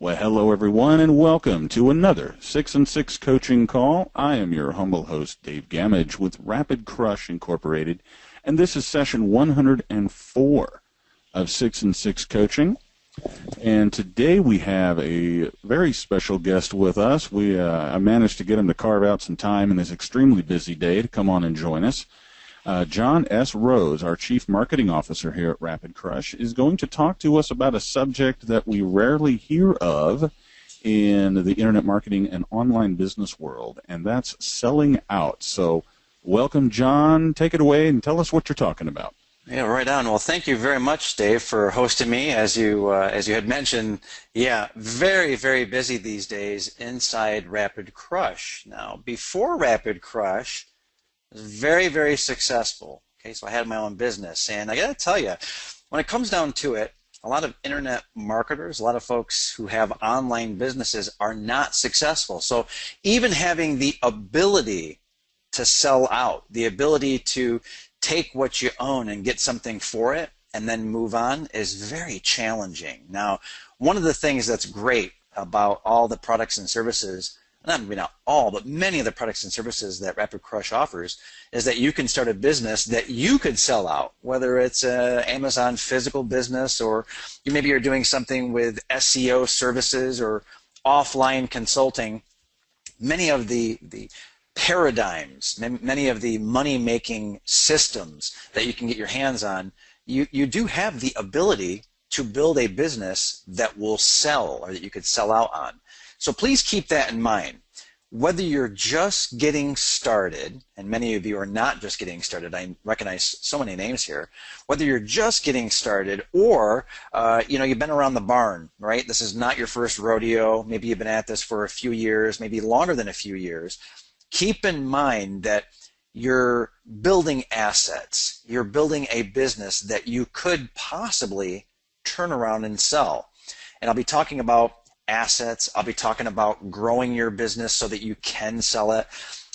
Well, hello everyone, and welcome to another 6 and 6 coaching call. I am your humble host, Dave Gamage, with Rapid Crush Incorporated, and this is session 104 of 6 and 6 coaching. And today we have a very special guest with us. I managed to get him to carve out some time in his extremely busy day to come on and join us. John S. Rhodes, our Chief Marketing Officer here at Rapid Crush, is going to talk to us about a subject that we rarely hear of in the internet marketing and online business world, and that's selling out. So welcome, John. Take it away and tell us what you're talking about. Yeah, right on. Well, thank you very much, Dave, for hosting me. As you had mentioned, yeah, very, very busy these days inside Rapid Crush. Now, before Rapid Crush, I was very, very successful. Okay, so I had my own business, and I got to tell you, when it comes down to it, a lot of internet marketers, a lot of folks who have online businesses are not successful. So even having the ability to sell out, the ability to take what you own and get something for it and then move on is very challenging. Now, one of the things that's great about all the products and services, not all, but many of the products and services that Rapid Crush offers, is that you can start a business that you could sell out, whether it's an Amazon physical business, or maybe you're doing something with SEO services or offline consulting. Many of the paradigms, many of the money-making systems that you can get your hands on, you do have the ability to build a business that will sell, or that you could sell out on. So please keep that in mind. Whether you're just getting started, and many of you are not just getting started, I recognize so many names here, whether you're just getting started or you've been around the barn, right? This is not your first rodeo. Maybe you've been at this for a few years, maybe longer than a few years. Keep in mind that you're building assets. You're building a business that you could possibly turn around and sell. And I'll be talking about assets. I'll be talking about growing your business so that you can sell it.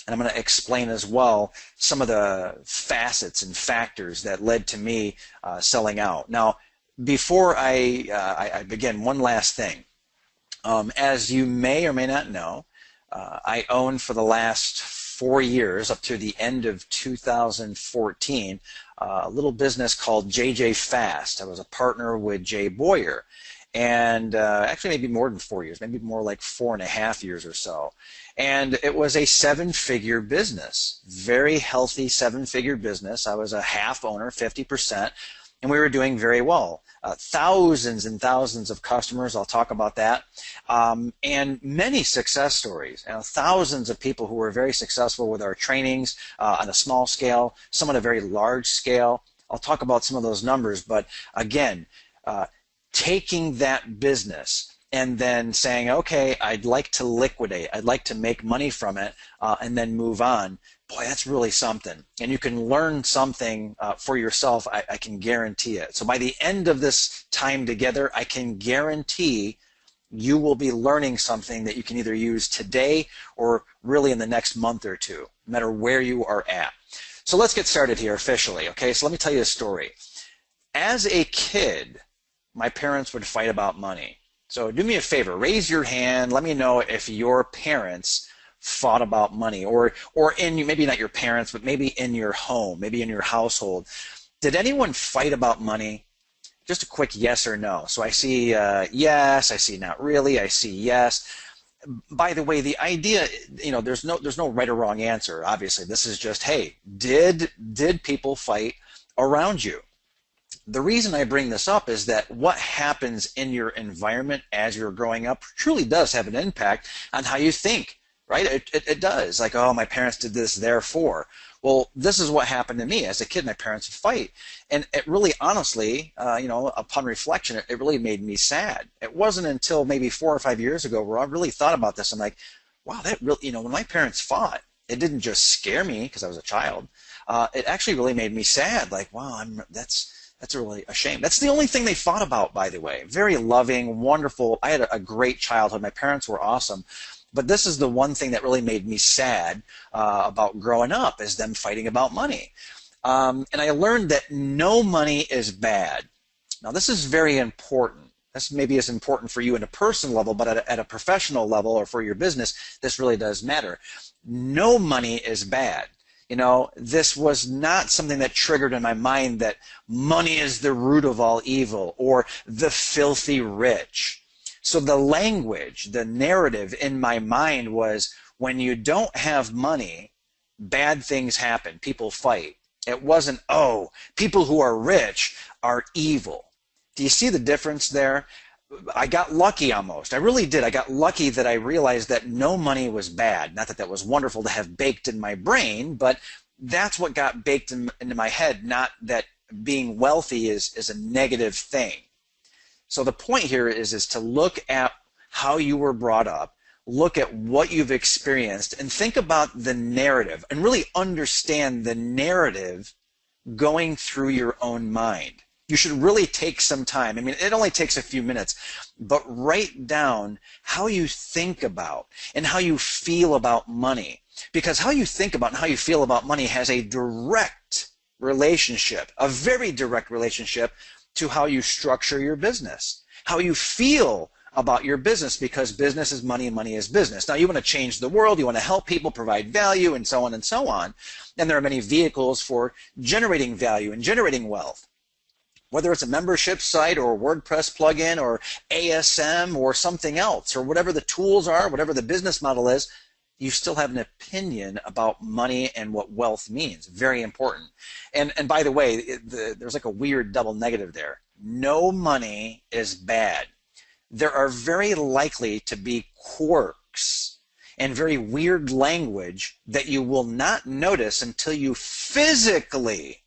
And I'm going to explain as well some of the facets and factors that led to me selling out. Now, before I begin, one last thing. As you may or may not know, I owned for the last 4 years, up to the end of 2014, a little business called JJ Fast. I was a partner with Jay Boyer. And actually maybe more than 4 years, maybe more like 4.5 years or so. And it was a 7-figure business, very healthy 7-figure business. I was a half owner, 50%, and we were doing very well. Thousands and thousands of customers, I'll talk about that, and many success stories. Thousands of people who were very successful with our trainings on a small scale, some on a very large scale. I'll talk about some of those numbers, but again, taking that business and then saying, okay, I'd like to liquidate, I'd like to make money from it, and then move on. Boy, that's really something. And you can learn something for yourself, I can guarantee it. So by the end of this time together, I can guarantee you will be learning something that you can either use today or really in the next month or two, no matter where you are at. So let's get started here officially, okay? So let me tell you a story. As a kid, my parents would fight about money. So do me a favor, raise your hand, let me know if your parents fought about money, or in, maybe not your parents, but maybe in your home, maybe in your household. Did anyone fight about money? Just a quick yes or no. So I see yes, I see not really, I see yes. By the way, the idea, there's no right or wrong answer, obviously. This is just, hey, did people fight around you? The reason I bring this up is that what happens in your environment as you're growing up truly does have an impact on how you think, right? It does. Like, oh, my parents did this, therefore. Well, this is what happened to me. As a kid, my parents would fight. And it really, honestly, upon reflection, it really made me sad. It wasn't until maybe 4 or 5 years ago where I really thought about this. I'm like, wow, that really, when my parents fought, it didn't just scare me because I was a child. It actually really made me sad. Like, wow, that's really a shame. That's the only thing they fought about, by the way. Very loving, wonderful. I had a great childhood. My parents were awesome. But this is the one thing that really made me sad about growing up, is them fighting about money. And I learned that no money is bad. Now, this is very important. This maybe is important for you in a personal level, but at a professional level or for your business, this really does matter. No money is bad. This was not something that triggered in my mind that money is the root of all evil or the filthy rich. So the language, the narrative in my mind was, when you don't have money, bad things happen. People fight. It wasn't, oh, people who are rich are evil. Do you see the difference there? I got lucky almost. I really did. I got lucky that I realized that no money was bad. Not that that was wonderful to have baked in my brain, but that's what got baked into my head, not that being wealthy is a negative thing. So the point here is to look at how you were brought up, look at what you've experienced, and think about the narrative and really understand the narrative going through your own mind. You should really take some time. I mean, it only takes a few minutes, but write down how you think about and how you feel about money. Because how you think about and how you feel about money has a direct relationship, a very direct relationship to how you structure your business, how you feel about your business, because business is money and money is business. Now, you want to change the world, you want to help people, provide value, and so on and so on. And there are many vehicles for generating value and generating wealth. Whether it's a membership site or a WordPress plugin or ASM or something else, or whatever the tools are, whatever the business model is, you still have an opinion about money and what wealth means. Very important. And by the way, there's like a weird double negative there. No money is bad. There are very likely to be quirks and very weird language that you will not notice until you physically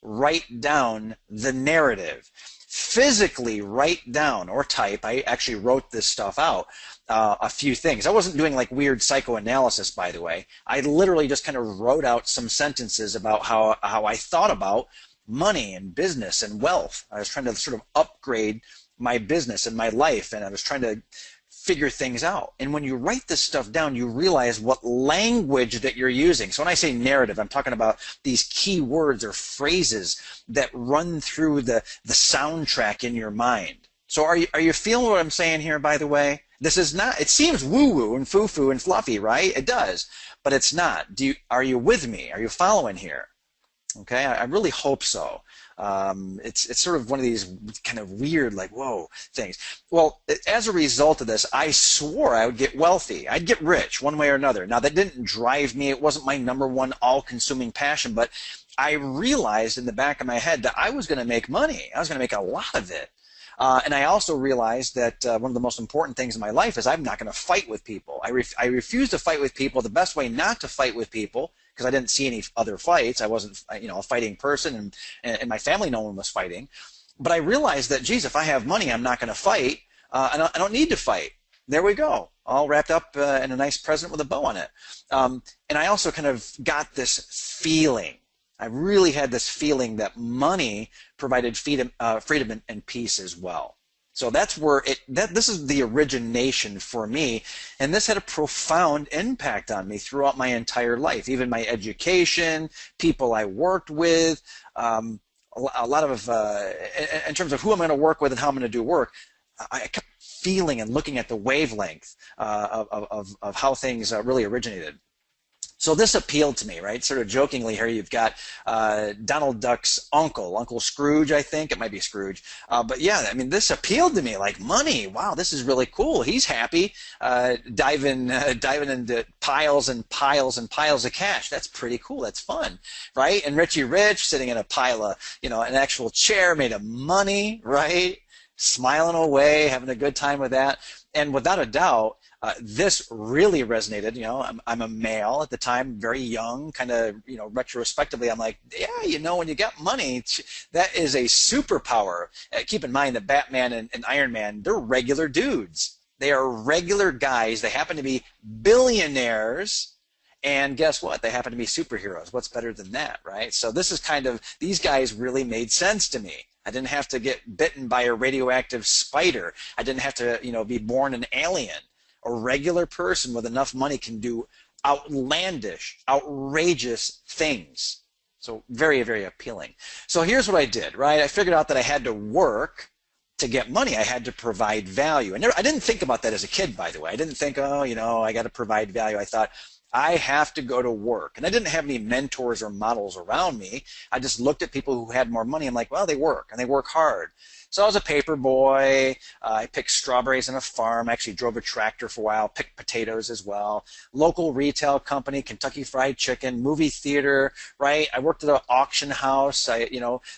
write down the narrative. Physically write down or type. I actually wrote this stuff out, a few things. I wasn't doing like weird psychoanalysis, by the way. I literally just kind of wrote out some sentences about how I thought about money and business and wealth. I was trying to sort of upgrade my business and my life, and I was trying to figure things out. And when you write this stuff down, you realize what language that you're using. So when I say narrative, I'm talking about these key words or phrases that run through the soundtrack in your mind. So are you feeling what I'm saying here, by the way? This is not, it seems woo-woo and foo-foo and fluffy, right? It does, but it's not. Are you with me? Are you following here? Okay, I really hope so. It's sort of one of these kind of weird, like, whoa, things. Well, as a result of this, I swore I would get wealthy. I'd get rich one way or another. Now, that didn't drive me. It wasn't my number one all-consuming passion, but I realized in the back of my head that I was going to make money. I was going to make a lot of it. And I also realized that one of the most important things in my life is I'm not going to fight with people. I refuse to fight with people. The best way not to fight with people, because I didn't see any other fights. I wasn't, a fighting person, and my family, no one was fighting. But I realized that, geez, if I have money, I'm not going to fight. I don't need to fight. There we go, all wrapped up in a nice present with a bow on it. And I also kind of got this feeling. I really had this feeling that money provided freedom and peace as well. So that's where this is the origination for me, and this had a profound impact on me throughout my entire life, even my education, people I worked with, a lot of, in terms of who I'm going to work with and how I'm going to do work, I kept feeling and looking at the wavelength of how things really originated. So this appealed to me, right? Sort of jokingly here, you've got Donald Duck's Uncle Scrooge, I think. It might be Scrooge. But yeah, I mean, this appealed to me, like money. Wow, this is really cool. He's happy, diving into piles and piles and piles of cash. That's pretty cool. That's fun, right? And Richie Rich sitting in a pile of, an actual chair made of money, right? Smiling away, having a good time with that. And without a doubt, this really resonated. I'm a male at the time, very young, kind of, retrospectively, I'm like, yeah, when you got money, that is a superpower. Keep in mind that Batman and Ironman, they're regular dudes. They are regular guys. They happen to be billionaires. And guess what? They happen to be superheroes. What's better than that, right? So this is these guys really made sense to me. I didn't have to get bitten by a radioactive spider. I didn't have to, be born an alien. A regular person with enough money can do outlandish, outrageous things. So very, very appealing. So here's what I did, right? I figured out that I had to work to get money, I had to provide value. And I didn't think about that as a kid, by the way. I didn't think, oh, I got to provide value. I thought, I have to go to work. And I didn't have any mentors or models around me. I just looked at people who had more money. I'm like, well, they work, and they work hard. So I was a paper boy. I picked strawberries on a farm. I actually drove a tractor for a while, picked potatoes as well. Local retail company, Kentucky Fried Chicken, movie theater, right? I worked at an auction house,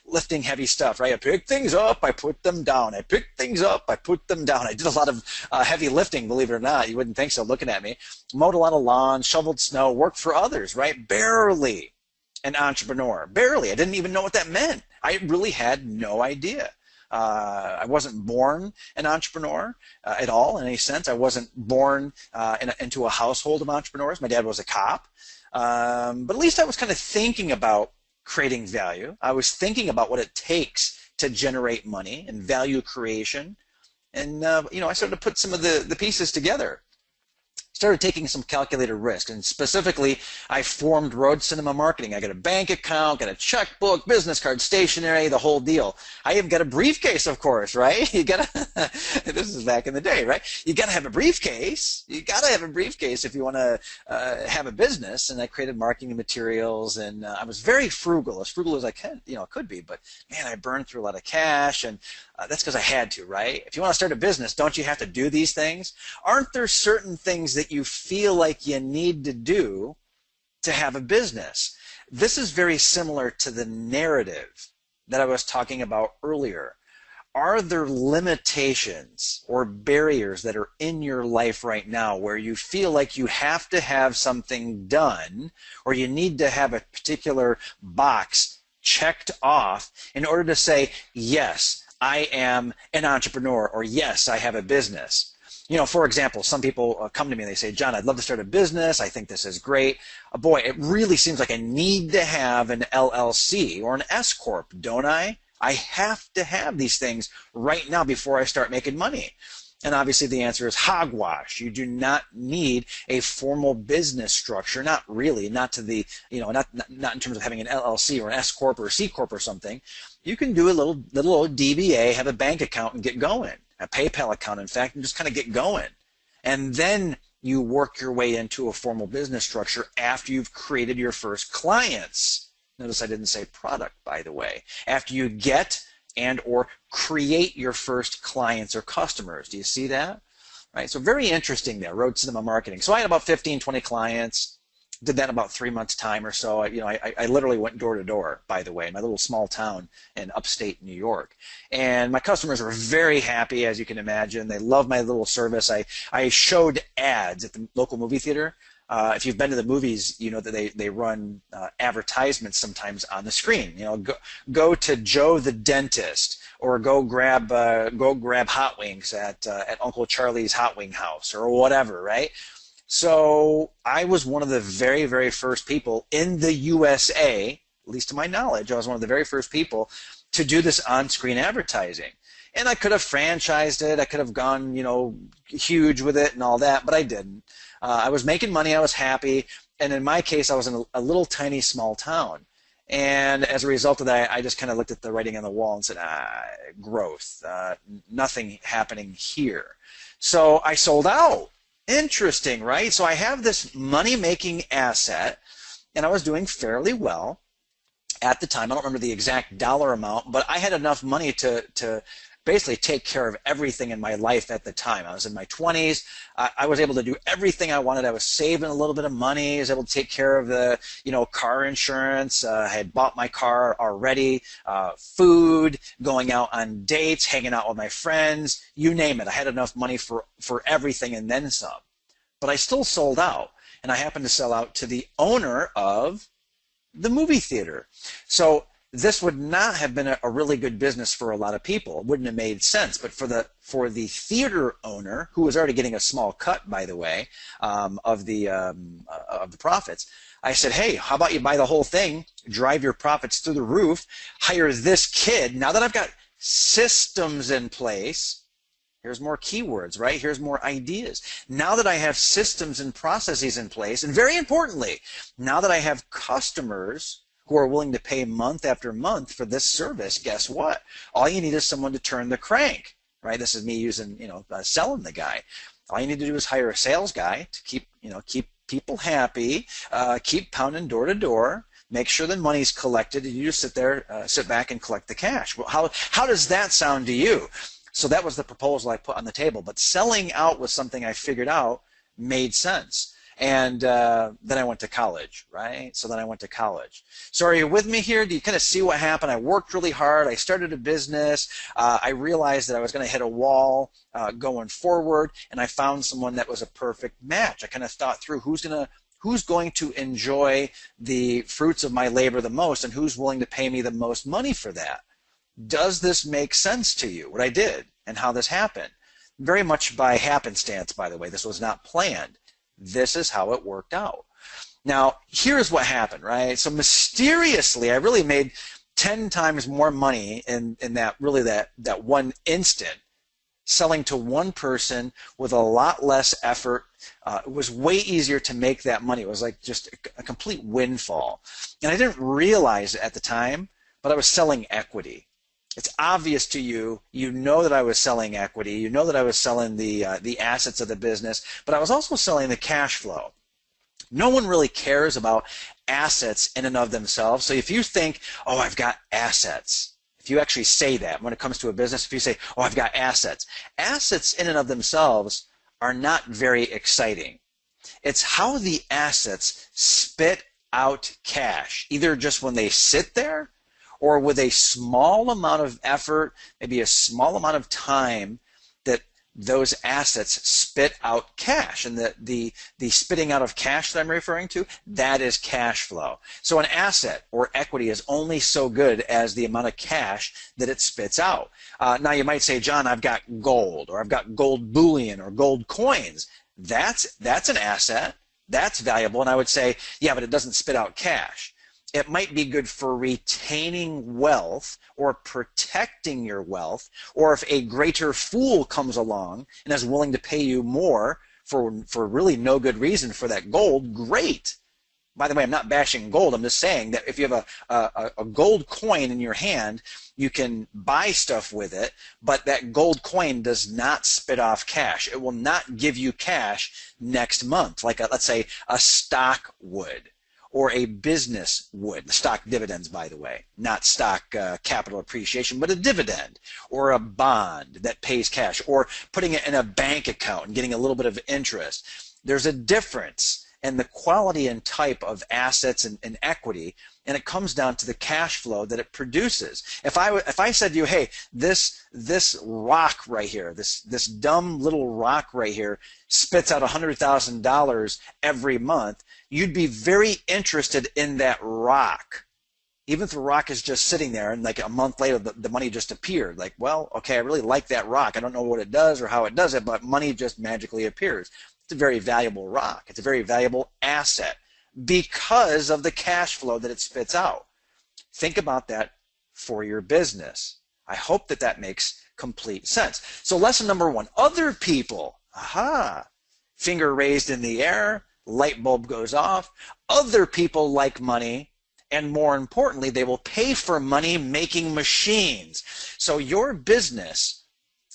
lifting heavy stuff, right? I picked things up, I put them down. I picked things up, I put them down. I did a lot of heavy lifting, believe it or not. You wouldn't think so looking at me. Mowed a lot of lawns, shoveled snow, worked for others, right? Barely an entrepreneur. Barely. I didn't even know what that meant. I really had no idea. I wasn't born an entrepreneur at all in any sense. I wasn't born into a household of entrepreneurs. My dad was a cop. But at least I was kind of thinking about creating value. I was thinking about what it takes to generate money and value creation. And, I started to put some of the pieces together. Started taking some calculated risk, and specifically, I formed Rhodes Cinema Marketing. I got a bank account, got a checkbook, business card, stationery, the whole deal. I even got a briefcase, of course, right? You gotta. This is back in the day, right? You gotta have a briefcase. You gotta have a briefcase if you want to have a business. And I created marketing materials, and I was very frugal as I could be. But man, I burned through a lot of cash, and that's because I had to, right? If you want to start a business, don't you have to do these things? Aren't there certain things that you feel like you need to do to have a business? This is very similar to the narrative that I was talking about earlier. Are there limitations or barriers that are in your life right now where you feel like you have to have something done, or you need to have a particular box checked off in order to say, yes, I am an entrepreneur, or yes, I have a business? For example, some people come to me and they say, John, I'd love to start a business. I think this is great. Boy, it really seems like I need to have an LLC or an S Corp, don't I? I have to have these things right now before I start making money. And obviously the answer is hogwash. You do not need a formal business structure, not really, not to the, not in terms of having an LLC or an S Corp or a C Corp or something. You can do a little old DBA, have a bank account and get going, a PayPal account, in fact, and just kind of get going. And then you work your way into a formal business structure after you've created your first clients. Notice I didn't say product, by the way. After you get and or create your first clients or customers. Do you see that? Right. So very interesting there, Rhodes Cinema Marketing. So I had about 15, 20 clients. Did that in about 3 months' time or so. I literally went door to door, by the way, in my little small town in upstate New York. And my customers were very happy, as you can imagine. They loved my little service. I showed ads at the local movie theater. If you've been to the movies, you know that they run advertisements sometimes on the screen. Go to Joe the dentist, or go grab hot wings at Uncle Charlie's Hot Wing House, or whatever, right? So I was one of the very, very first people in the USA, at least to my knowledge, I was one of the very first people to do this on-screen advertising. And I could have franchised it. I could have gone, huge with it and all that, but I didn't. I was making money. I was happy. And in my case, I was in a little tiny small town. And as a result of that, I just kind of looked at the writing on the wall and said, growth, nothing happening here. So I sold out. Interesting, right? So I have this money-making asset, and I was doing fairly well at the time. I don't remember the exact dollar amount, but I had enough money to basically take care of everything in my life at the time. I was in my 20s. I was able to do everything I wanted. I was saving a little bit of money. I was able to take care of the, car insurance. I had bought my car already, food, going out on dates, hanging out with my friends, you name it. I had enough money for everything and then some. But I still sold out, and I happened to sell out to the owner of the movie theater. So this would not have been a really good business for a lot of people. It wouldn't have made sense. But for the theater owner, who was already getting a small cut, by the way, of the profits, I said, hey, how about you buy the whole thing, drive your profits through the roof, hire this kid. Now that I've got systems in place, here's more keywords, right? Here's more ideas. Now that I have systems and processes in place, and very importantly, now that I have customers who are willing to pay month after month for this service, guess what? All you need is someone to turn the crank, right? This is me using, selling the guy. All you need to do is hire a sales guy to keep people happy, keep pounding door to door, make sure the money's collected, and you just sit back and collect the cash. Well, how does that sound to you? So that was the proposal I put on the table. But selling out was something I figured out made sense. And then I went to college, right? So then I went to college. So are you with me here? Do you kind of see what happened? I worked really hard. I started a business. I realized that I was going to hit a wall going forward, and I found someone that was a perfect match. I kind of thought through who's going to enjoy the fruits of my labor the most, and who's willing to pay me the most money for that. Does this make sense to you, what I did and how this happened? Very much by happenstance, by the way. This was not planned. This is how it worked out. Now, here's what happened, right? So mysteriously, I really made 10 times more money in that one instant, selling to one person with a lot less effort. It was way easier to make that money. It was like just a complete windfall. And I didn't realize it at the time, but I was selling equity. It's obvious to you. You know that I was selling equity. You know that I was selling the assets of the business, but I was also selling the cash flow. No one really cares about assets in and of themselves. So if you think, oh, I've got assets, if you actually say that when it comes to a business, if you say, oh, I've got assets, assets in and of themselves are not very exciting. It's how the assets spit out cash, either just when they sit there or with a small amount of effort, maybe a small amount of time, that those assets spit out cash. And the spitting out of cash that I'm referring to, that is cash flow. So an asset or equity is only so good as the amount of cash that it spits out. Now you might say, John, I've got gold, or I've got gold bullion or gold coins. That's an asset. That's valuable. And I would say, yeah, but it doesn't spit out cash. It might be good for retaining wealth or protecting your wealth, or if a greater fool comes along and is willing to pay you more for really no good reason for that gold, great. By the way, I'm not bashing gold. I'm just saying that if you have a gold coin in your hand, you can buy stuff with it, but that gold coin does not spit off cash. It will not give you cash next month, like let's say a stock would. Or a business would. Stock dividends, by the way, not stock capital appreciation, but a dividend, or a bond that pays cash, or putting it in a bank account and getting a little bit of interest. There's a difference in the quality and type of assets and equity, and it comes down to the cash flow that it produces. If I said to you, hey, this rock right here, this dumb little rock right here spits out $100,000 every month, you'd be very interested in that rock. Even if the rock is just sitting there and like a month later the money just appeared. Like, well, okay, I really like that rock. I don't know what it does or how it does it, but money just magically appears. It's a very valuable rock. It's a very valuable asset because of the cash flow that it spits out. Think about that for your business. I hope that makes complete sense. So lesson number one, other people, finger raised in the air, light bulb goes off. Other people like money, and more importantly, they will pay for money-making machines. So your business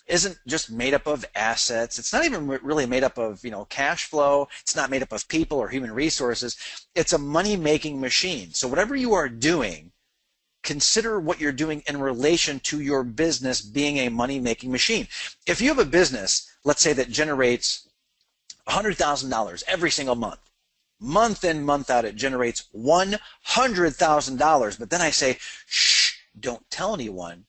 isn't just made up of assets. It's not even really made up of, cash flow. It's not made up of people or human resources. It's a money-making machine. So whatever you are doing, consider what you're doing in relation to your business being a money-making machine. If you have a business, let's say, that generates $100,000 every single month in, month out, it generates $100,000. But then I say, shh, don't tell anyone,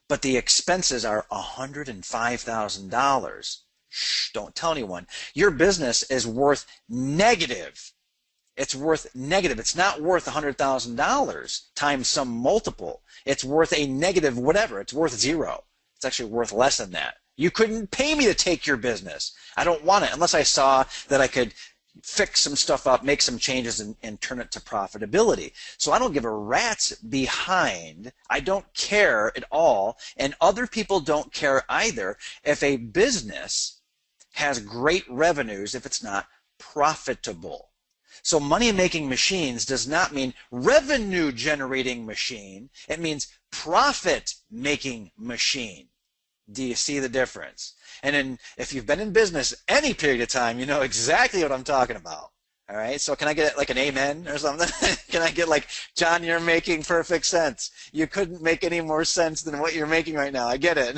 but the expenses are $105,000. Shh, don't tell anyone. Your business is worth negative. It's worth negative. It's not worth $100,000 times some multiple. It's worth a negative whatever. It's worth zero. It's actually worth less than that. You couldn't pay me to take your business. I don't want it unless I saw that I could fix some stuff up, make some changes, and turn it to profitability. So I don't give a rat's behind. I don't care at all, and other people don't care either if a business has great revenues if it's not profitable. So money-making machines does not mean revenue-generating machine. It means profit-making machine. Do you see the difference? And then if you've been in business any period of time, you know exactly what I'm talking about. All right, so can I get like an amen or something? Can I get like, John, you're making perfect sense. You couldn't make any more sense than what you're making right now. I get it.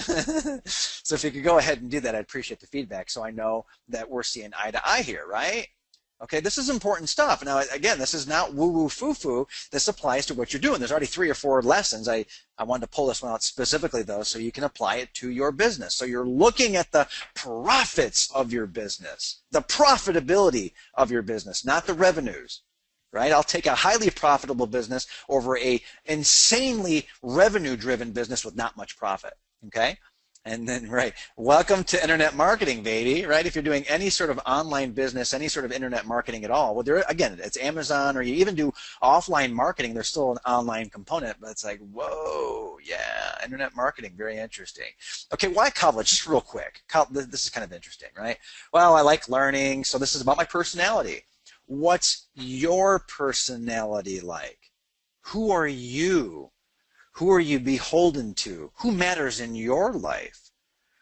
So if you could go ahead and do that, I'd appreciate the feedback so I know that we're seeing eye to eye here, right? Okay, this is important stuff. Now, again, this is not woo-woo foo-foo. This applies to what you're doing. There's already 3 or 4 lessons. I wanted to pull this one out specifically, though, so you can apply it to your business. So you're looking at the profits of your business, the profitability of your business, not the revenues, right? I'll take a highly profitable business over a insanely revenue-driven business with not much profit, okay? And then, right, welcome to internet marketing, baby, right? If you're doing any sort of online business, any sort of internet marketing at all, well, there, again, it's Amazon, or you even do offline marketing, there's still an online component, but it's like, whoa, yeah, internet marketing, very interesting. Okay, why college? Just real quick. This is kind of interesting, right? Well, I like learning, so this is about my personality. What's your personality like? Who are you? Who are you beholden to? Who matters in your life?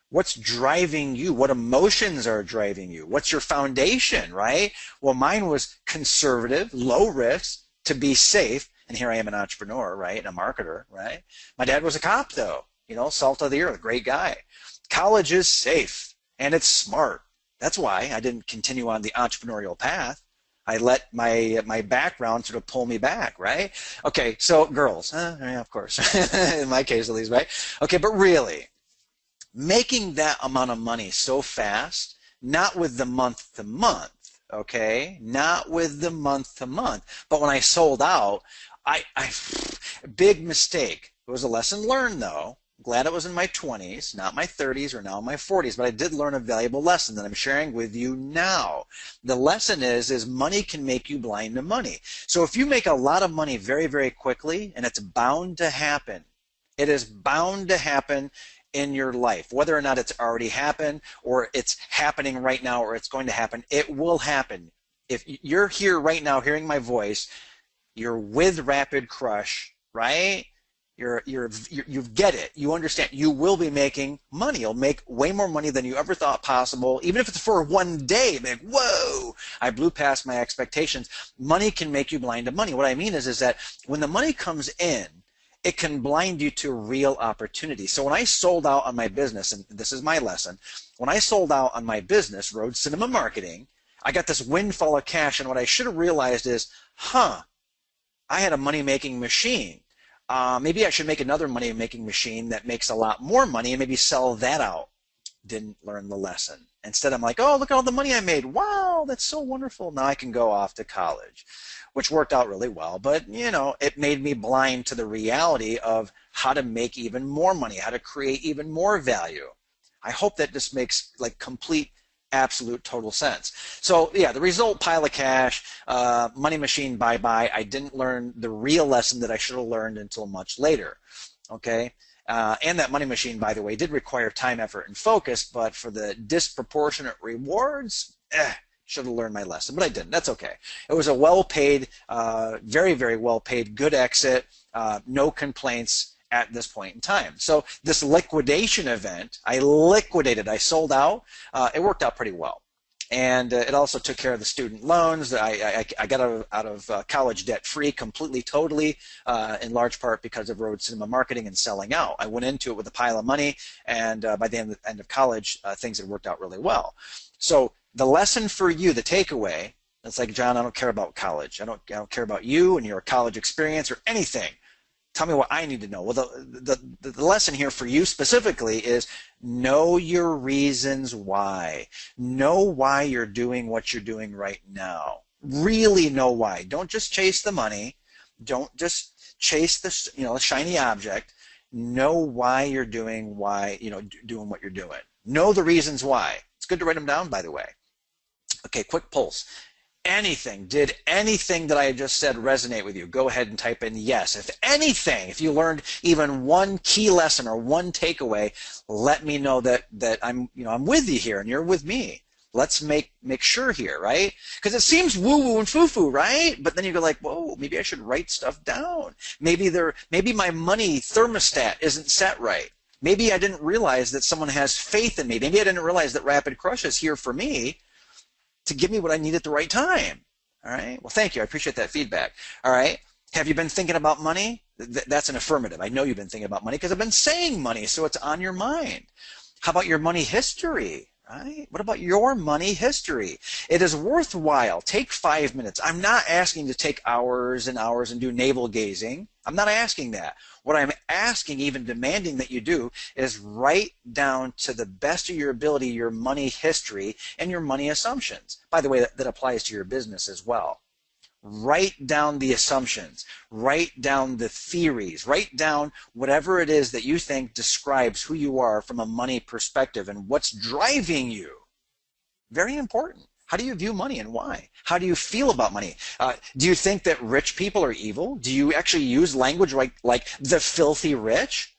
What's driving you? What emotions are driving you? What's your foundation, right? Well, mine was conservative, low risk, to be safe, and here I am, an entrepreneur, right, and a marketer, right? My dad was a cop, though, you know, salt of the earth, great guy. College is safe, and it's smart. That's why I didn't continue on the entrepreneurial path. I let my background sort of pull me back, right? Okay, so girls, yeah, of course, in my case at least, right? Okay, but really, making that amount of money so fast, not with the month to month, okay? Not with the month to month, but when I sold out, big mistake. It was a lesson learned, though. Glad it was in my 20s, not my 30s or now my 40s, but I did learn a valuable lesson that I'm sharing with you now. The lesson is money can make you blind to money. So if you make a lot of money very, very quickly, and it's bound to happen, it is bound to happen in your life, whether or not it's already happened or it's happening right now or it's going to happen, it will happen. If you're here right now hearing my voice, you're with Rapid Crush, right? You get it. You understand. You will be making money. You'll make way more money than you ever thought possible, even if it's for one day. Like, whoa, I blew past my expectations. Money can make you blind to money. What I mean is that when the money comes in, it can blind you to real opportunity. So when I sold out on my business, and this is my lesson, when I sold out on my business, Rhodes Cinema Marketing, I got this windfall of cash, and what I should have realized is, I had a money-making machine. Maybe I should make another money-making machine that makes a lot more money and maybe sell that out. Didn't learn the lesson. Instead, I'm like, oh, look at all the money I made. Wow, that's so wonderful. Now I can go off to college, which worked out really well. But, you know, it made me blind to the reality of how to make even more money, how to create even more value. I hope that just makes like complete, absolute, total sense. So yeah, the result, pile of cash, money machine, bye-bye. I didn't learn the real lesson that I should have learned until much later, okay? And that money machine, by the way, did require time, effort, and focus, but for the disproportionate rewards, should have learned my lesson, but I didn't. That's okay. It was a well-paid, very, very well-paid, good exit, no complaints at this point in time. So this liquidation event, I liquidated, I sold out. It worked out pretty well. And it also took care of the student loans. I got out of college debt-free completely, totally, in large part because of Rhodes Cinema Marketing and selling out. I went into it with a pile of money, and by the end of college, things had worked out really well. So the lesson for you, the takeaway, it's like, John, I don't care about college. I don't care about you and your college experience or anything. Tell me what I need to know. Well, the lesson here for you specifically is know your reasons why. Know why you're doing what you're doing right now. Really know why. Don't just chase the money. Don't just chase the shiny object. Know why you're doing doing what you're doing. Know the reasons why. It's good to write them down, by the way. Okay, quick pulse. Did anything that I just said resonate with you? Go ahead and type in yes. If anything, if you learned even one key lesson or one takeaway, let me know that I'm with you here and you're with me. Let's make sure here, right? Because it seems woo-woo and foo-foo, right? But then you go like, whoa, maybe I should write stuff down. Maybe my money thermostat isn't set right. Maybe I didn't realize that someone has faith in me. Maybe I didn't realize that Rapid Crush is here for me to give me what I need at the right time. All right? Well, thank you. I appreciate that feedback. All right? Have you been thinking about money? That's an affirmative. I know you've been thinking about money because I've been saying money, so it's on your mind. How about your money history? Right? What about your money history? It is worthwhile. Take 5 minutes. I'm not asking to take hours and hours and do navel gazing. I'm not asking that. What I'm asking, even demanding that you do, is write down to the best of your ability your money history and your money assumptions. By the way, that applies to your business as well. Write down the assumptions, write down the theories, write down whatever it is that you think describes who you are from a money perspective and what's driving you. Very important. How do you view money and why? How do you feel about money? Do you think that rich people are evil? Do you actually use language like the filthy rich?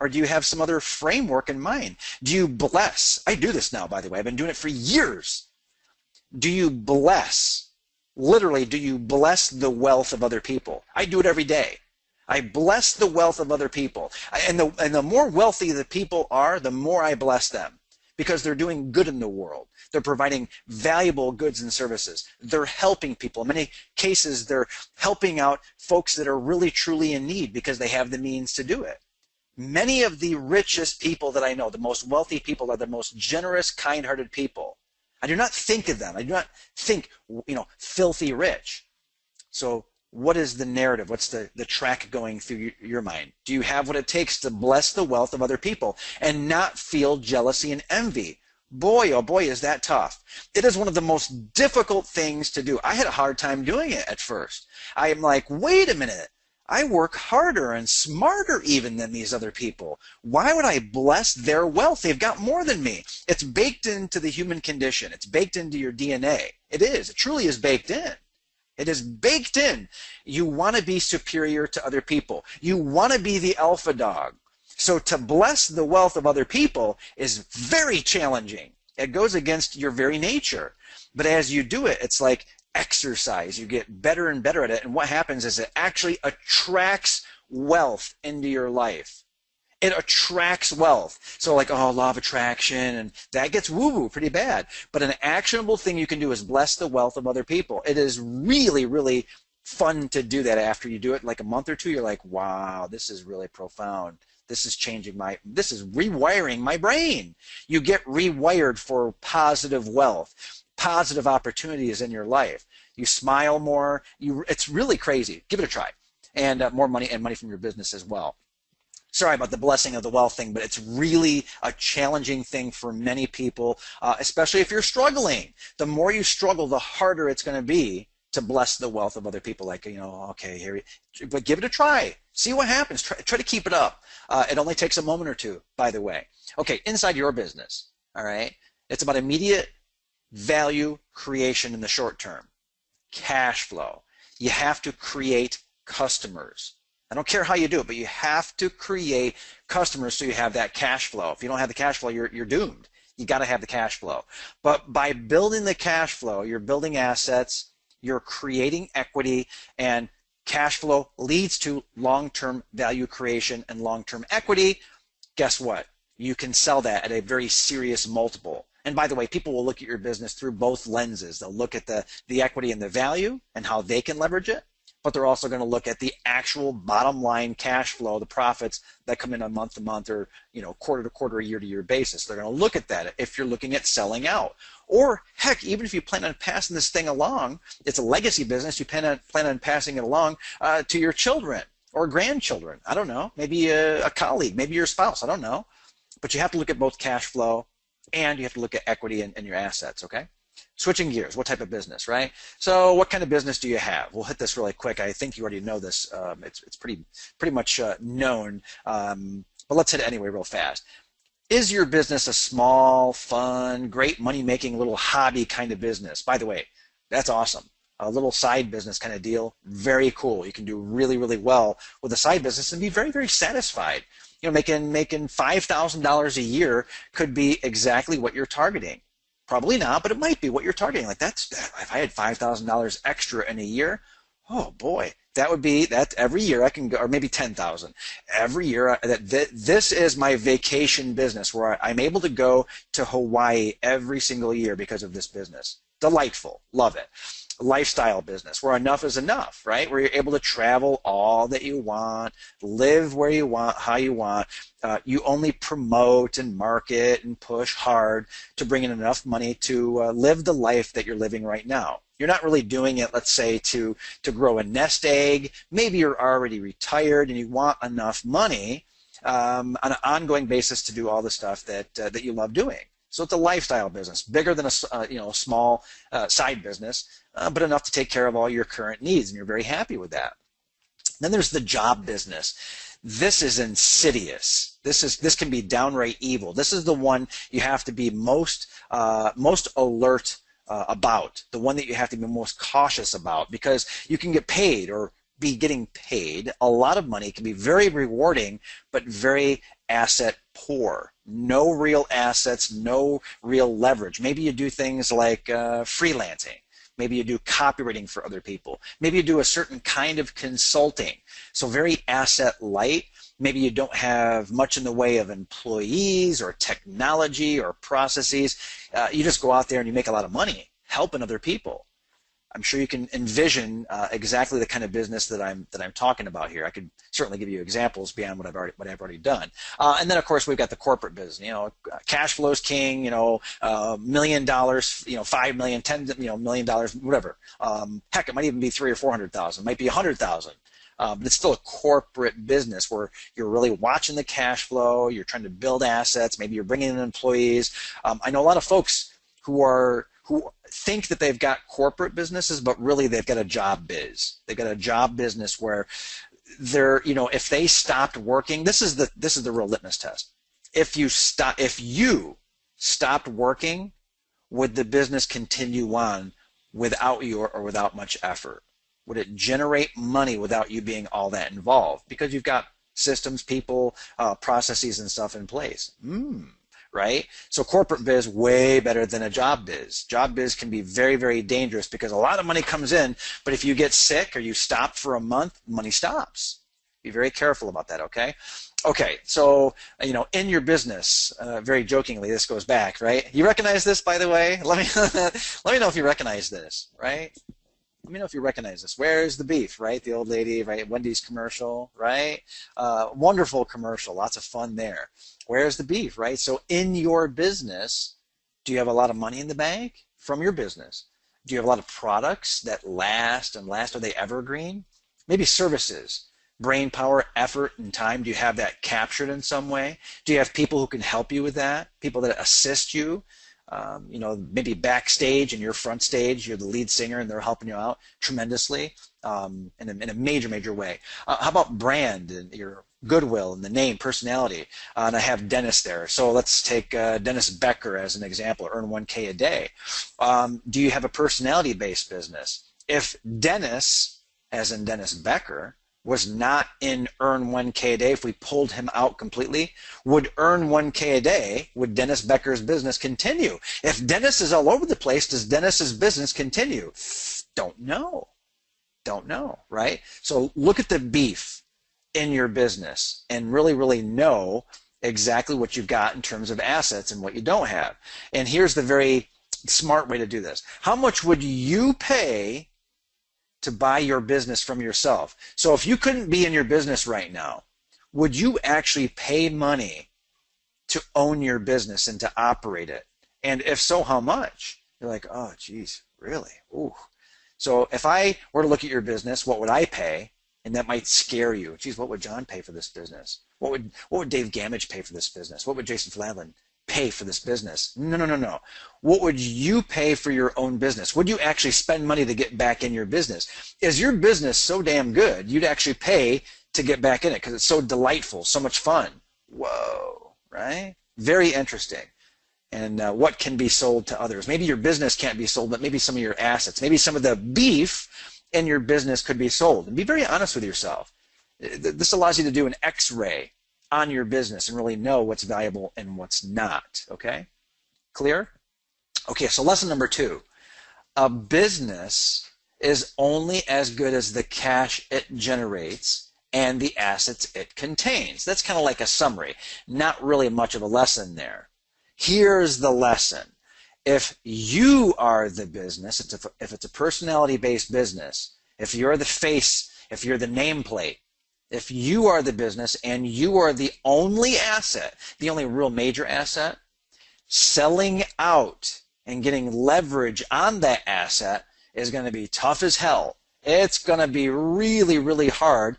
Or do you have some other framework in mind? Do you bless? I do this now, by the way. I've been doing it for years. Do you bless? Literally, do you bless the wealth of other people? I do it every day. I bless the wealth of other people. And the more wealthy the people are, the more I bless them because they're doing good in the world. They're providing valuable goods and services. They're helping people. In many cases, they're helping out folks that are really, truly in need because they have the means to do it. Many of the richest people that I know, the most wealthy people, are the most generous, kind-hearted people. I do not think of them. I do not think, filthy rich. So what is the narrative? What's the track going through your mind? Do you have what it takes to bless the wealth of other people and not feel jealousy and envy? Boy, oh boy, is that tough. It is one of the most difficult things to do. I had a hard time doing it at first. I am like, wait a minute. I work harder and smarter even than these other people. Why would I bless their wealth? They've got more than me. It's baked into the human condition. It's baked into your DNA. It is. It truly is baked in. It is baked in. You want to be superior to other people. You want to be the alpha dog. So to bless the wealth of other people is very challenging. It goes against your very nature. But as you do it, it's like exercise. You get better and better at it, and what happens is it actually attracts wealth into your life. It attracts wealth. So like, law of attraction, and that gets woo-woo pretty bad. But an actionable thing you can do is bless the wealth of other people. It is really, really fun to do that. After you do it like a month or two, you're like, wow, this is really profound. This is this is rewiring my brain. You get rewired for positive wealth, positive opportunities in your life. You smile more. It's really crazy. Give it a try. And more money and money from your business as well. Sorry about the blessing of the wealth thing, but it's really a challenging thing for many people, especially if you're struggling. The more you struggle, the harder it's going to be to bless the wealth of other people. Like, okay, here, but give it a try. See what happens. Try to keep it up. It only takes a moment or two, by the way. Okay, inside your business, all right? It's about immediate value creation in the short term. Cash flow. You have to create customers. I don't care how you do it, but you have to create customers so you have that cash flow. If you don't have the cash flow, you're doomed. You got to have the cash flow. But by building the cash flow, you're building assets, you're creating equity, and cash flow leads to long-term value creation and long-term equity. Guess what? You can sell that at a very serious multiple. And by the way, people will look at your business through both lenses. They'll look at the equity and the value and how they can leverage it, but they're also going to look at the actual bottom line cash flow, the profits that come in on month to month or quarter to quarter, year to year basis. They're going to look at that if you're looking at selling out. Or heck, even if you plan on passing this thing along, it's a legacy business, you plan on passing it along to your children or grandchildren. I don't know, maybe a colleague, maybe your spouse, I don't know. But you have to look at both cash flow and you have to look at equity and your assets, okay? Switching gears, what type of business, right? So what kind of business do you have? We'll hit this really quick. I think you already know this. It's pretty much known, but let's hit it anyway real fast. Is your business a small, fun, great money-making little hobby kind of business? By the way, that's awesome. A little side business kind of deal, very cool. You can do really, really well with a side business and be very, very satisfied. Making $5,000 a year could be exactly what you're targeting. Probably not, but it might be what you're targeting. Like if I had $5,000 extra in a year, oh boy, that's every year I can go, or maybe 10,000 every year. This is my vacation business where I'm able to go to Hawaii every single year because of this business. Delightful, love it. Lifestyle business where enough is enough, right? Where you're able to travel all that you want, live where you want, how you want. You only promote and market and push hard to bring in enough money to live the life that you're living right now. You're not really doing it, let's say, to grow a nest egg. Maybe you're already retired and you want enough money on an ongoing basis to do all the stuff that you love doing. So it's a lifestyle business, bigger than a small side business, but enough to take care of all your current needs, and you're very happy with that. Then there's the job business. This is insidious. This can be downright evil. This is the one you have to be most alert about, the one that you have to be most cautious about, because you can get paid or be getting paid a lot of money. It can be very rewarding, but very asset poor. No real assets, no real leverage. Maybe you do things like freelancing. Maybe you do copywriting for other people. Maybe you do a certain kind of consulting. So very asset light. Maybe you don't have much in the way of employees or technology or processes. You just go out there and you make a lot of money helping other people. I'm sure you can envision exactly the kind of business that I'm talking about here. I could certainly give you examples beyond what I've already done. And then of course we've got the corporate business. Cash flow is king. $1 million, $5 million, $10 million, whatever. Heck, it might even be 300,000 or 400,000. It might be 100,000. But it's still a corporate business where you're really watching the cash flow. You're trying to build assets. Maybe you're bringing in employees. I know a lot of folks who think that they've got corporate businesses, but really they've got a job biz. They've got a job business where they're, if they stopped working, this is the real litmus test. If you stopped working, would the business continue on without you or without much effort? Would it generate money without you being all that involved? Because you've got systems, people, processes, and stuff in place. Right? So corporate biz, way better than a job biz. Job biz can be very, very dangerous because a lot of money comes in, but if you get sick or you stop for a month, money stops. Be very careful about that, okay? Okay, so, in your business, very jokingly, this goes back, right? You recognize this, by the way? Let me know if you recognize this, right? Let me know if you recognize this. Where's the beef, right? The old lady, right? Wendy's commercial, right? Wonderful commercial. Lots of fun there. Where's the beef, right? So in your business, do you have a lot of money in the bank from your business? Do you have a lot of products that last and last? Are they evergreen? Maybe services, brain power, effort, and time. Do you have that captured in some way? Do you have people who can help you with that? People that assist you? Maybe backstage and you're front stage, you're the lead singer and they're helping you out tremendously in a major, major way. How about brand and your goodwill and the name, personality? And I have Dennis there. So let's take Dennis Becker as an example, earn 1K a day. Do you have a personality-based business? If Dennis, as in Dennis Becker, was not in earn 1K a day, if we pulled him out completely, would earn 1K a day, would Dennis Becker's business continue? If Dennis is all over the place, does Dennis's business continue? Don't know. Don't know, right? So look at the beef in your business and really, really know exactly what you've got in terms of assets and what you don't have. And here's the very smart way to do this. How much would you pay to buy your business from yourself? So if you couldn't be in your business right now, would you actually pay money to own your business and to operate it? And if so, how much? You're like, oh, geez, really? Ooh. So if I were to look at your business, what would I pay? And that might scare you. Geez, what would John pay for this business? What would Dave Gamage pay for this business? What would Jason Fladlin pay for this business? No. What would you pay for your own business? Would you actually spend money to get back in your business? Is your business so damn good, you'd actually pay to get back in it because it's so delightful, so much fun? Whoa, right? Very interesting. And what can be sold to others? Maybe your business can't be sold, but maybe some of your assets, maybe some of the beef in your business could be sold. And be very honest with yourself. This allows you to do an X-ray on your business and really know what's valuable and what's not, okay? Clear? Okay, so lesson number 2. A business is only as good as the cash it generates and the assets it contains. That's kind of like a summary. Not really much of a lesson there. Here's the lesson. If you are the business, if it's a personality-based business, if you're the face, if you're the nameplate, if you are the business and you are the only asset, the only real major asset, selling out and getting leverage on that asset is going to be tough as hell. It's going to be really, really hard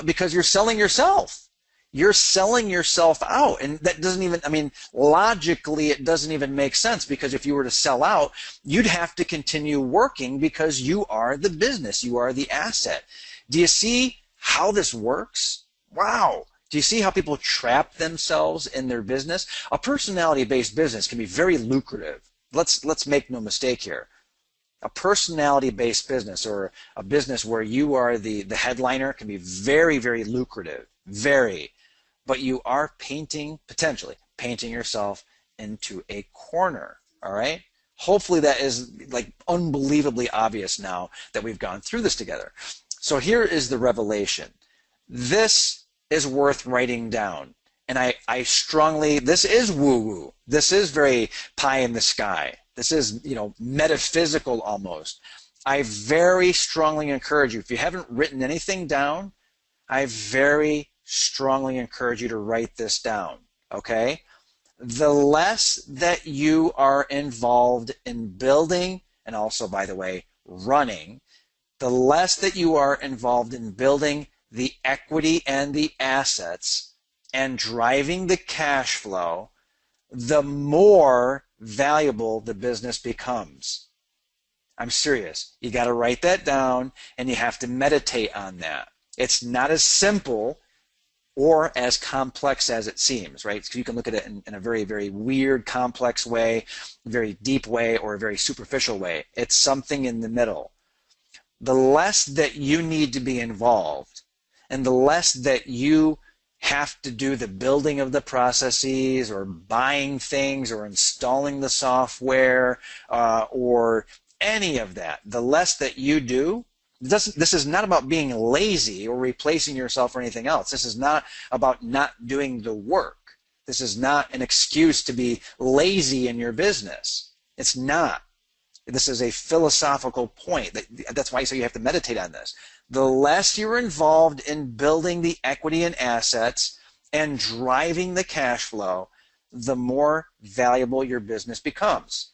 because you're selling yourself. You're selling yourself out. And that doesn't even, I mean, logically, it doesn't even make sense, because if you were to sell out, you'd have to continue working because you are the business. You are the asset. Do you see how this works? Wow. Do you see how people trap themselves in their business? A personality-based business can be very lucrative. Let's make no mistake here. A personality-based business, or a business where you are the headliner, can be very, very lucrative. Very. But you are potentially painting yourself into a corner. All right? Hopefully that is like unbelievably obvious now that we've gone through this together. So here is the revelation. This is worth writing down. And I strongly, this is woo-woo. This is very pie in the sky. This is, metaphysical almost. I very strongly encourage you, if you haven't written anything down, I very strongly encourage you to write this down, okay? The less that you are involved in building, and also, by the way, running, the less that you are involved in building the equity and the assets and driving the cash flow, the more valuable the business becomes. I'm serious. You got to write that down, and you have to meditate on that. It's not as simple or as complex as it seems, right? So you can look at it in a very, very weird, complex way, very deep way, or a very superficial way. It's something in the middle. The less that you need to be involved, and the less that you have to do the building of the processes, or buying things, or installing the software, or any of that, the less that you do, this is not about being lazy or replacing yourself or anything else. This is not about not doing the work. This is not an excuse to be lazy in your business. It's not. This is a philosophical point. That's why you have to meditate on this. The less you're involved in building the equity and assets and driving the cash flow, the more valuable your business becomes.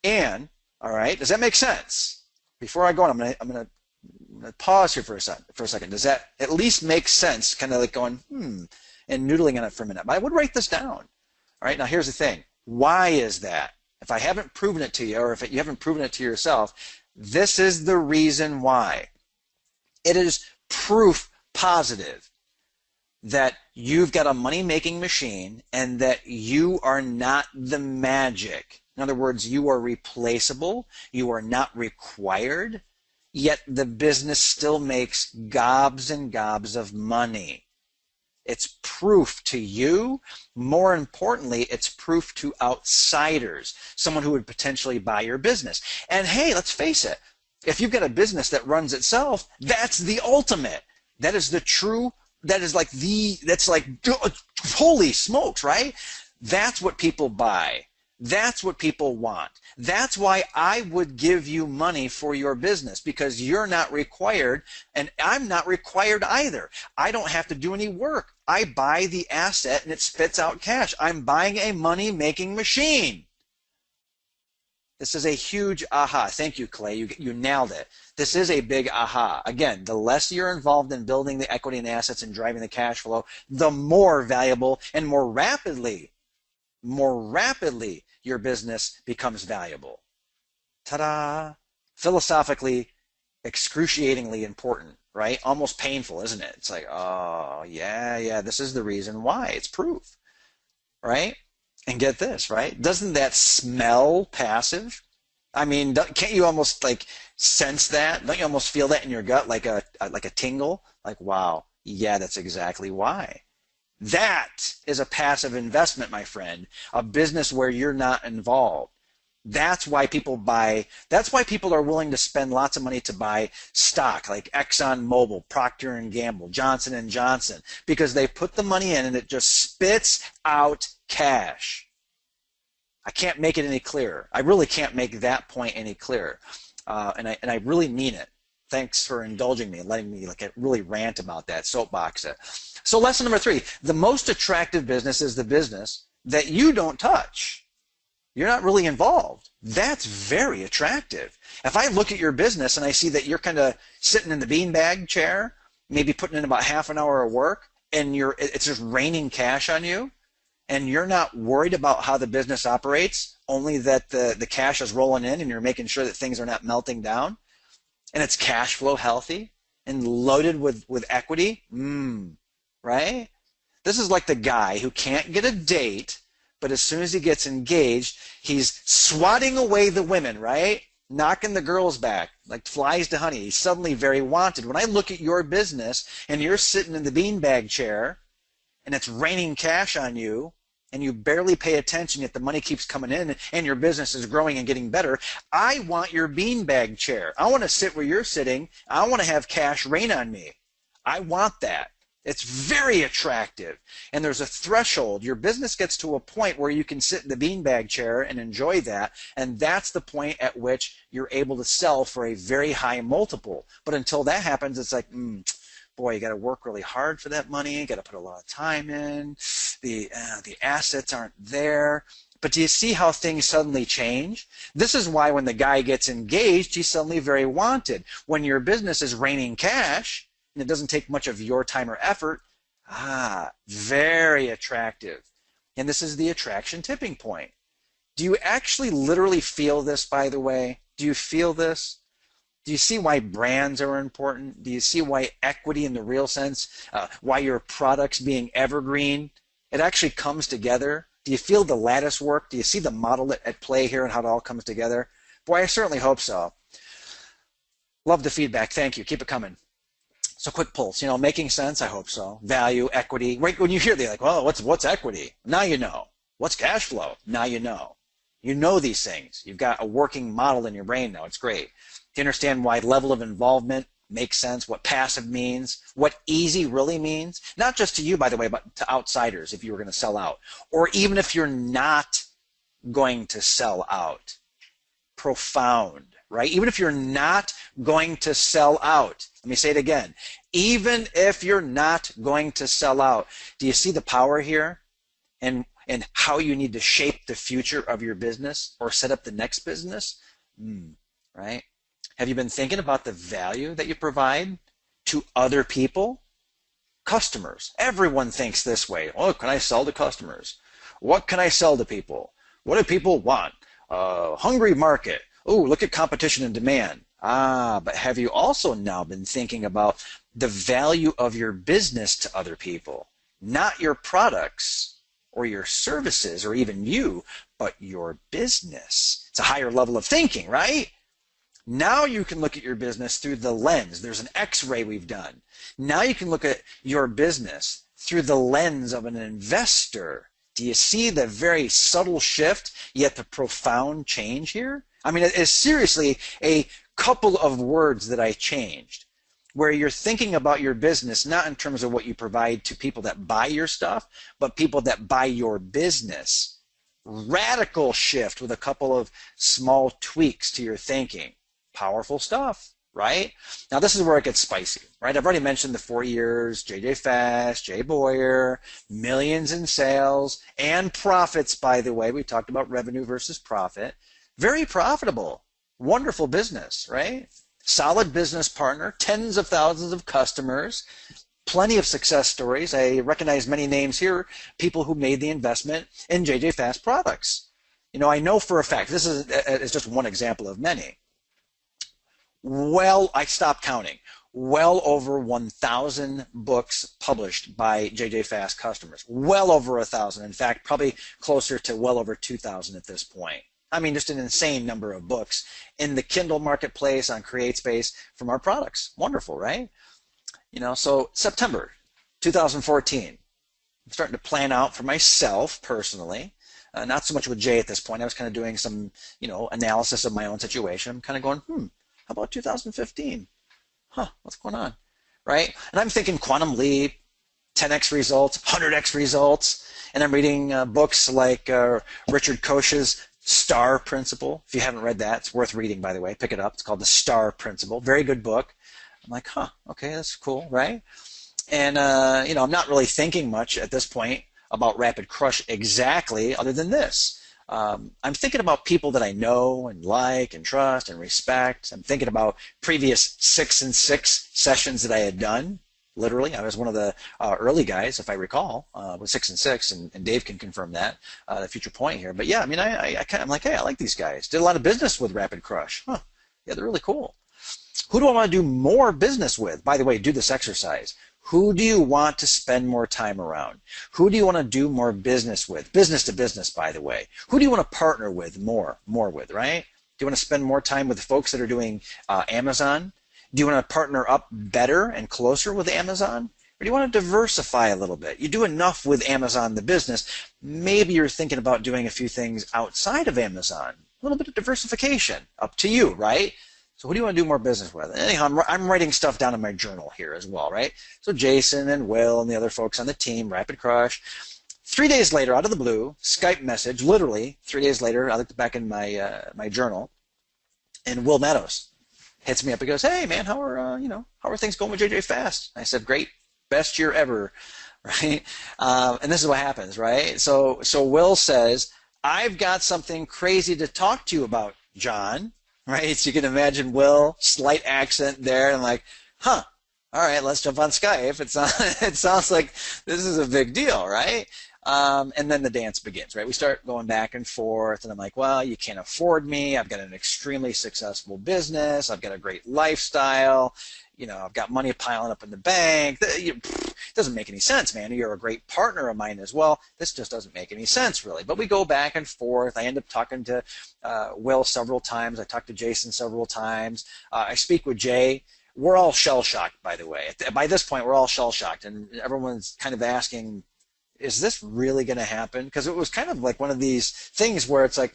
And, all right, does that make sense? Before I go on, I'm gonna pause here for a second. Does that at least make sense? Kind of like going, and noodling on it for a minute. But I would write this down. All right, now here's the thing. Why is that? If I haven't proven it to you, or if you haven't proven it to yourself, this is the reason why. It is proof positive that you've got a money-making machine and that you are not the magic. In other words, you are replaceable, you are not required, yet the business still makes gobs and gobs of money. It's proof to you. More importantly, it's proof to outsiders, someone who would potentially buy your business. And hey, let's face it, if you've got a business that runs itself, that's the ultimate. That is the true, that's like, holy smokes, right? That's what people buy. That's what people want. That's why I would give you money for your business, because you're not required, and I'm not required either. I don't have to do any work. I buy the asset and it spits out cash. I'm buying a money-making machine. This is a huge aha. Thank you, Clay. You nailed it. This is a big aha. Again, the less you're involved in building the equity and assets and driving the cash flow, the more valuable and more rapidly your business becomes valuable. Ta-da! Philosophically, excruciatingly important, right? Almost painful, isn't it? It's like, oh, yeah, this is the reason why. It's proof, right? And get this, right? Doesn't that smell passive? I mean, can't you almost like sense that? Don't you almost feel that in your gut, like a tingle? Like, wow, yeah, that's exactly why. That is a passive investment, my friend, a business where you're not involved. That's why people buy, that's why people are willing to spend lots of money to buy stock like ExxonMobil, Procter & Gamble, Johnson & Johnson, because they put the money in and it just spits out cash. I can't make it any clearer. I really can't make that point any clearer. And I really mean it. Thanks for indulging me and letting me really rant about that, soapbox it. So lesson number 3, the most attractive business is the business that you don't touch. You're not really involved. That's very attractive. If I look at your business and I see that you're kind of sitting in the beanbag chair, maybe putting in about half an hour of work, and it's just raining cash on you, and you're not worried about how the business operates, only that the cash is rolling in and you're making sure that things are not melting down, and it's cash flow healthy and loaded with equity, right? This is like the guy who can't get a date, but as soon as he gets engaged, he's swatting away the women, right? Knocking the girls back like flies to honey. He's suddenly very wanted. When I look at your business and you're sitting in the beanbag chair and it's raining cash on you and you barely pay attention, yet the money keeps coming in and your business is growing and getting better, I want your beanbag chair. I want to sit where you're sitting. I want to have cash rain on me. I want that. It's very attractive. And there's a threshold. Your business gets to a point where you can sit in the beanbag chair and enjoy that. And that's the point at which you're able to sell for a very high multiple. But until that happens, it's like, boy, you got to work really hard for that money. You got to put a lot of time in. The assets aren't there. But do you see how things suddenly change? This is why when the guy gets engaged, he's suddenly very wanted. When your business is raining cash, and it doesn't take much of your time or effort, very attractive. And this is the attraction tipping point. Do you actually literally feel this, by the way? Do you feel this? Do you see why brands are important? Do you see why equity in the real sense, why your products being evergreen, it actually comes together? Do you feel the lattice work? Do you see the model at play here and how it all comes together? Boy, I certainly hope so. Love the feedback. Thank you. Keep it coming. So quick pulse, making sense? I hope so. Value, equity. Right when you hear, they're like, well, what's equity? Now you know. What's cash flow? Now you know. You know these things. You've got a working model in your brain now. It's great. You understand why level of involvement makes sense, what passive means, what easy really means. Not just to you, by the way, but to outsiders if you were going to sell out. Or even if you're not going to sell out. Profound, right? Even if you're not going to sell out. Let me say it again. Even if you're not going to sell out, do you see the power here and how you need to shape the future of your business or set up the next business? Right? Have you been thinking about the value that you provide to other people? Customers. Everyone thinks this way. Oh, can I sell to customers? What can I sell to people? What do people want? Hungry market. Oh, look at competition and demand. But have you also now been thinking about the value of your business to other people? Not your products or your services or even you, but your business. It's a higher level of thinking, right? Now you can look at your business through the lens. There's an X-ray we've done. Now you can look at your business through the lens of an investor. Do you see the very subtle shift, yet the profound change here? I mean, it's seriously a couple of words that I changed, where you're thinking about your business not in terms of what you provide to people that buy your stuff, but people that buy your business. Radical shift with a couple of small tweaks to your thinking. Powerful stuff, right? Now this is where it gets spicy, right? I've already mentioned the 4 years, JJ Fast, Jay Boyer, millions in sales and profits, by the way. We talked about revenue versus profit. Very profitable. Wonderful business, right? Solid business partner, tens of thousands of customers, plenty of success stories. I recognize many names here, people who made the investment in JJ Fast products. I know for a fact, this is just one example of many. I stopped counting. Well over 1,000 books published by JJ Fast customers. Well over 1,000. In fact, probably closer to well over 2,000 at this point. I mean, just an insane number of books in the Kindle marketplace, on CreateSpace from our products. Wonderful, right? So September 2014, I'm starting to plan out for myself personally Not so much with Jay at this point. I was kind of doing some, analysis of my own situation. I'm kind of going, how about 2015? What's going on, right? And I'm thinking quantum leap, 10x results, 100x results, and I'm reading books like Richard Koch's STAR Principle. If you haven't read that, it's worth reading, by the way. Pick it up. It's called the STAR Principle. Very good book. I'm like, okay, that's cool, right? And, I'm not really thinking much at this point about Rapid Crush exactly other than this. I'm thinking about people that I know and like and trust and respect. I'm thinking about previous 6 and 6 sessions that I had done. Literally, I was one of the early guys, if I recall, with 6 and 6, and Dave can confirm that, the future point here. But yeah, I mean, I'm like, hey, I like these guys. Did a lot of business with Rapid Crush. Yeah, they're really cool. Who do I want to do more business with? By the way, do this exercise. Who do you want to spend more time around? Who do you want to do more business with? Business to business, by the way. Who do you want to partner with more with, right? Do you want to spend more time with the folks that are doing Amazon? Do you want to partner up better and closer with Amazon? Or do you want to diversify a little bit? You do enough with Amazon, the business. Maybe you're thinking about doing a few things outside of Amazon. A little bit of diversification. Up to you, right? So who do you want to do more business with? Anyhow, I'm writing stuff down in my journal here as well, right? So Jason and Will and the other folks on the team, Rapid Crush. 3 days later, out of the blue, Skype message, literally 3 days later, I looked back in my journal, and Will Meadows hits me up and goes, hey man, how are things going with JJ Fast? I said, great, best year ever, right? And this is what happens, right? So Will says, I've got something crazy to talk to you about, John. Right, so you can imagine Will, slight accent there, and like, all right, let's jump on Skype. It sounds like this is a big deal, right? And then the dance begins, right? We start going back and forth, and I'm like, well, you can't afford me. I've got an extremely successful business. I've got a great lifestyle. I've got money piling up in the bank. It doesn't make any sense, man. You're a great partner of mine as well. This just doesn't make any sense, really. But we go back and forth. I end up talking to Will several times. I talk to Jason several times. I speak with Jay. We're all shell-shocked, by the way. By this point, we're all shell-shocked, and everyone's kind of asking, is this really going to happen? Because it was kind of like one of these things where it's like,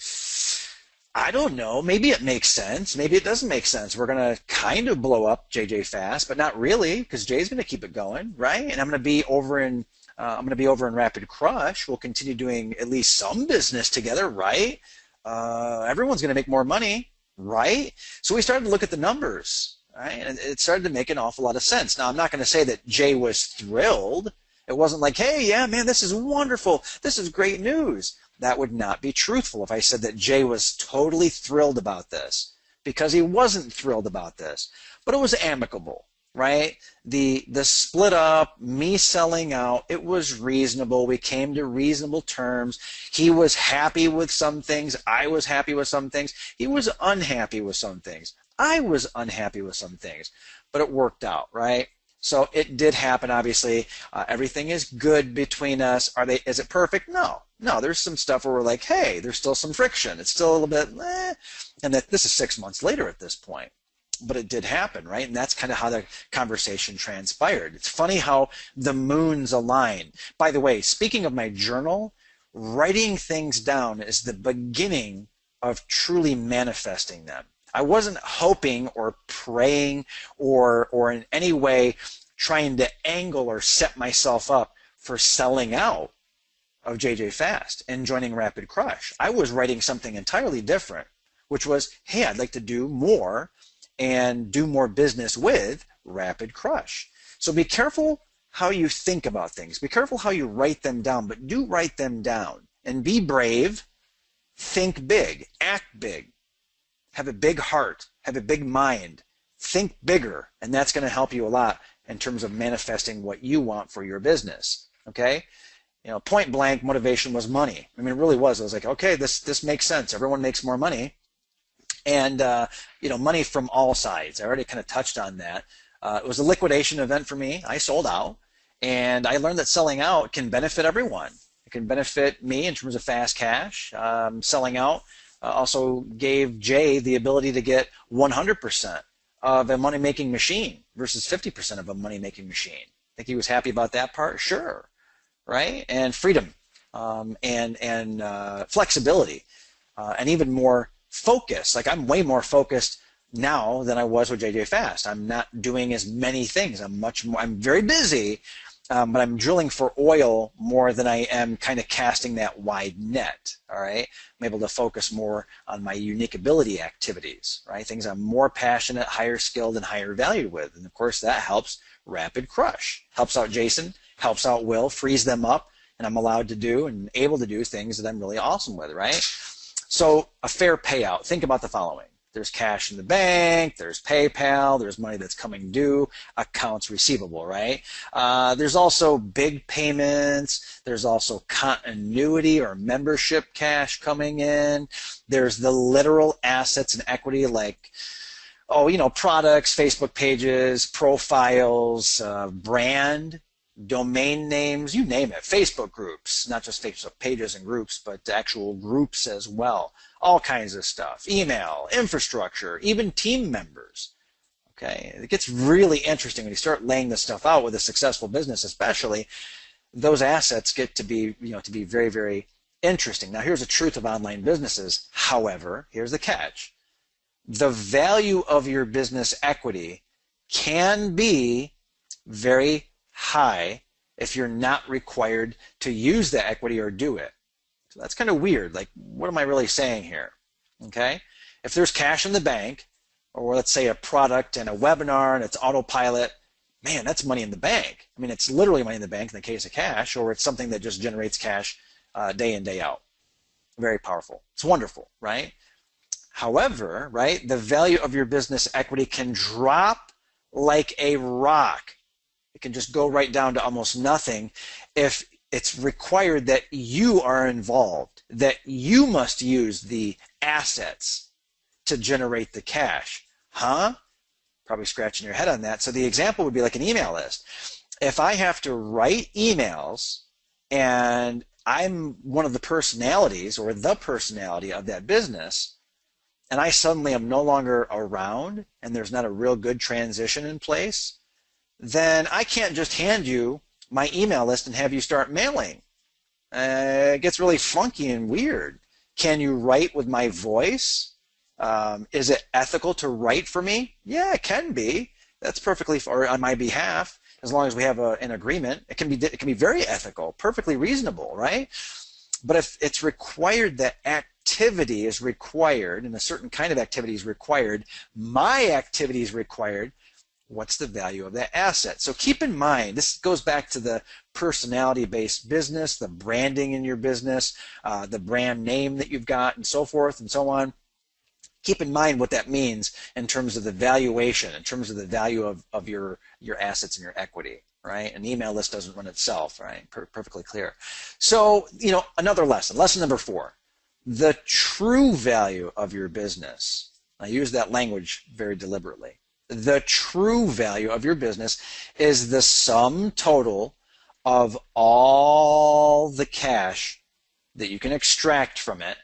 I don't know. Maybe it makes sense. Maybe it doesn't make sense. We're going to kind of blow up JJ Fast, but not really, because Jay's going to keep it going, right? And I'm going to be over in Rapid Crush. We'll continue doing at least some business together, right? Everyone's going to make more money, right? So we started to look at the numbers, right? And it started to make an awful lot of sense. Now, I'm not going to say that Jay was thrilled. It wasn't like, hey, yeah, man, this is wonderful. This is great news. That would not be truthful if I said that Jay was totally thrilled about this, because he wasn't thrilled about this. But it was amicable, right? The split up, me selling out, it was reasonable. We came to reasonable terms. He was happy with some things. I was happy with some things. He was unhappy with some things. I was unhappy with some things. But it worked out, right? So it did happen, obviously. Everything is good between us. Is it perfect? No. There's some stuff where we're like, hey, there's still some friction. It's still a little bit, and that this is 6 months later at this point. But it did happen, right? And that's kind of how the conversation transpired. It's funny how the moons align. By the way, speaking of my journal, writing things down is the beginning of truly manifesting them. I wasn't hoping or praying or in any way trying to angle or set myself up for selling out of JJ Fast and joining Rapid Crush. I was writing something entirely different, which was, hey, I'd like to do more and do more business with Rapid Crush. So be careful how you think about things. Be careful how you write them down, but do write them down. And be brave, think big, act big. Have a big heart, have a big mind, think bigger, and that's going to help you a lot in terms of manifesting what you want for your business, okay? Point blank motivation was money. I mean, it really was. I was like, okay, this makes sense. Everyone makes more money, and money from all sides. I already kind of touched on that. It was a liquidation event for me. I sold out, and I learned that selling out can benefit everyone. It can benefit me in terms of fast cash. Selling out also gave Jay the ability to get 100% of a money-making machine versus 50% of a money-making machine. Think he was happy about that part? Sure, right? And freedom. and flexibility, and even more focus. Like I'm way more focused now than I was with JJ Fast. I'm not doing as many things. I'm very busy, but I'm drilling for oil more than I am kind of casting that wide net. All right, I'm able to focus more on my unique ability activities, right? Things I'm more passionate, higher skilled, and higher valued with, and of course that helps Rapid Crush. Helps out Jason, helps out Will, frees them up, and I'm allowed to do and able to do things that I'm really awesome with, right? So a fair payout. Think about the following. There's cash in the bank, there's PayPal, there's money that's coming due, accounts receivable, right? There's also big payments, there's also continuity or membership cash coming in, there's the literal assets and equity like, products, Facebook pages, profiles, brand, domain names, you name it, Facebook groups, not just Facebook pages and groups, but actual groups as well. All kinds of stuff, email, infrastructure, even team members. Okay, it gets really interesting when you start laying this stuff out with a successful business, especially. Those assets get to be, very, very interesting. Now, here's the truth of online businesses. However, here's the catch. The value of your business equity can be very high if you're not required to use the equity or do it. So that's kind of weird. Like, what am I really saying here? Okay? If there's cash in the bank, or let's say a product and a webinar and it's autopilot, man, that's money in the bank. I mean, it's literally money in the bank in the case of cash, or it's something that just generates cash day in, day out. Very powerful. It's wonderful, right? However, right, the value of your business equity can drop like a rock. It can just go right down to almost nothing if it's required that you are involved, that you must use the assets to generate the cash. Huh? Probably scratching your head on that. So the example would be like an email list. If I have to write emails and I'm one of the personalities or the personality of that business, and I suddenly am no longer around and there's not a real good transition in place, then I can't just hand you my email list and have you start mailing. It gets really funky and weird. Can you write with my voice? Is it ethical to write for me? Yeah, it can be. That's perfectly on my behalf, as long as we have an agreement. It can be very ethical, perfectly reasonable, right? But if it's required that activity is required, and a certain kind of activity is required, my activity is required, what's the value of that asset? So keep in mind, this goes back to the personality-based business, the branding in your business, the brand name that you've got, and so forth and so on. Keep in mind what that means in terms of the valuation, in terms of the value of your assets and your equity, right? An email list doesn't run itself, right? Perfectly clear. So, another lesson number 4, the true value of your business. I use that language very deliberately. The true value of your business is the sum total of all the cash that you can extract from it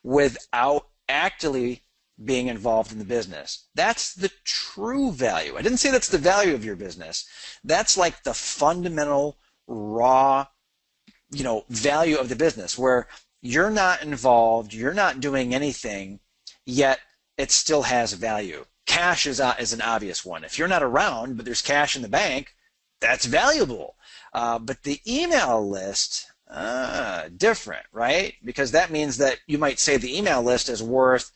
without actively being involved in the business. That's the true value. I didn't say that's the value of your business. That's like the fundamental raw, value of the business, where you're not involved, you're not doing anything, yet it still has value. Cash is an obvious one. If you're not around, but there's cash in the bank, that's valuable. But the email list, different, right? Because that means that you might say the email list is worth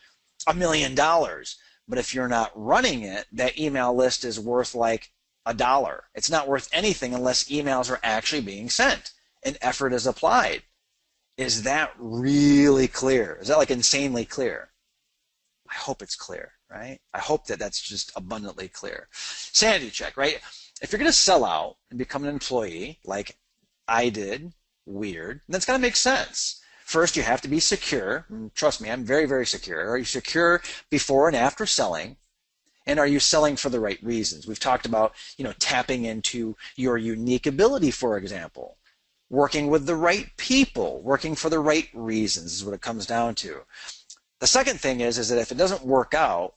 $1 million. But if you're not running it, that email list is worth like $1. It's not worth anything unless emails are actually being sent and effort is applied. Is that really clear? Is that like insanely clear? I hope it's clear, right? I hope that that's just abundantly clear. Sanity check, right? If you're going to sell out and become an employee like I did, weird, that's got to make sense. First, you have to be secure. Trust me, I'm very, very secure. Are you secure before and after selling? And are you selling for the right reasons? We've talked about, tapping into your unique ability, for example. Working with the right people, working for the right reasons is what it comes down to. The second thing is that if it doesn't work out,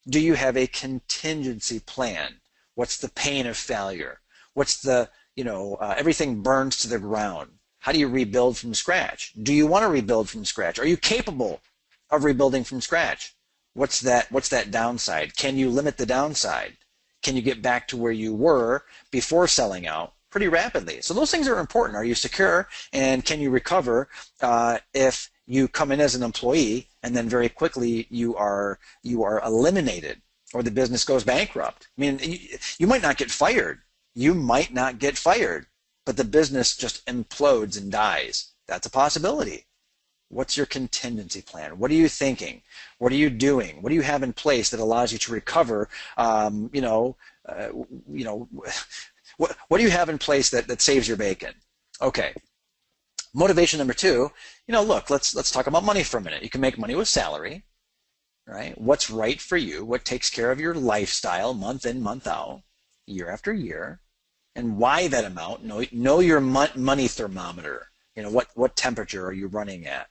do you have a contingency plan? What's the pain of failure? What's the, everything burns to the ground. How do you rebuild from scratch? Do you want to rebuild from scratch? Are you capable of rebuilding from scratch? What's that downside? Can you limit the downside? Can you get back to where you were before selling out pretty rapidly? So those things are important. Are you secure, and can you recover if you come in as an employee and then very quickly you are eliminated or the business goes bankrupt? I mean, you might not get fired. You might not get fired, but the business just implodes and dies. That's a possibility. What's your contingency plan? What are you thinking? What are you doing? What do you have in place that allows you to recover? What do you have in place that saves your bacon? Okay. Motivation number 2. Look, let's talk about money for a minute. You can make money with salary, right? What's right for you? What takes care of your lifestyle month in, month out, year after year, and why that amount? Know your money thermometer. What temperature are you running at?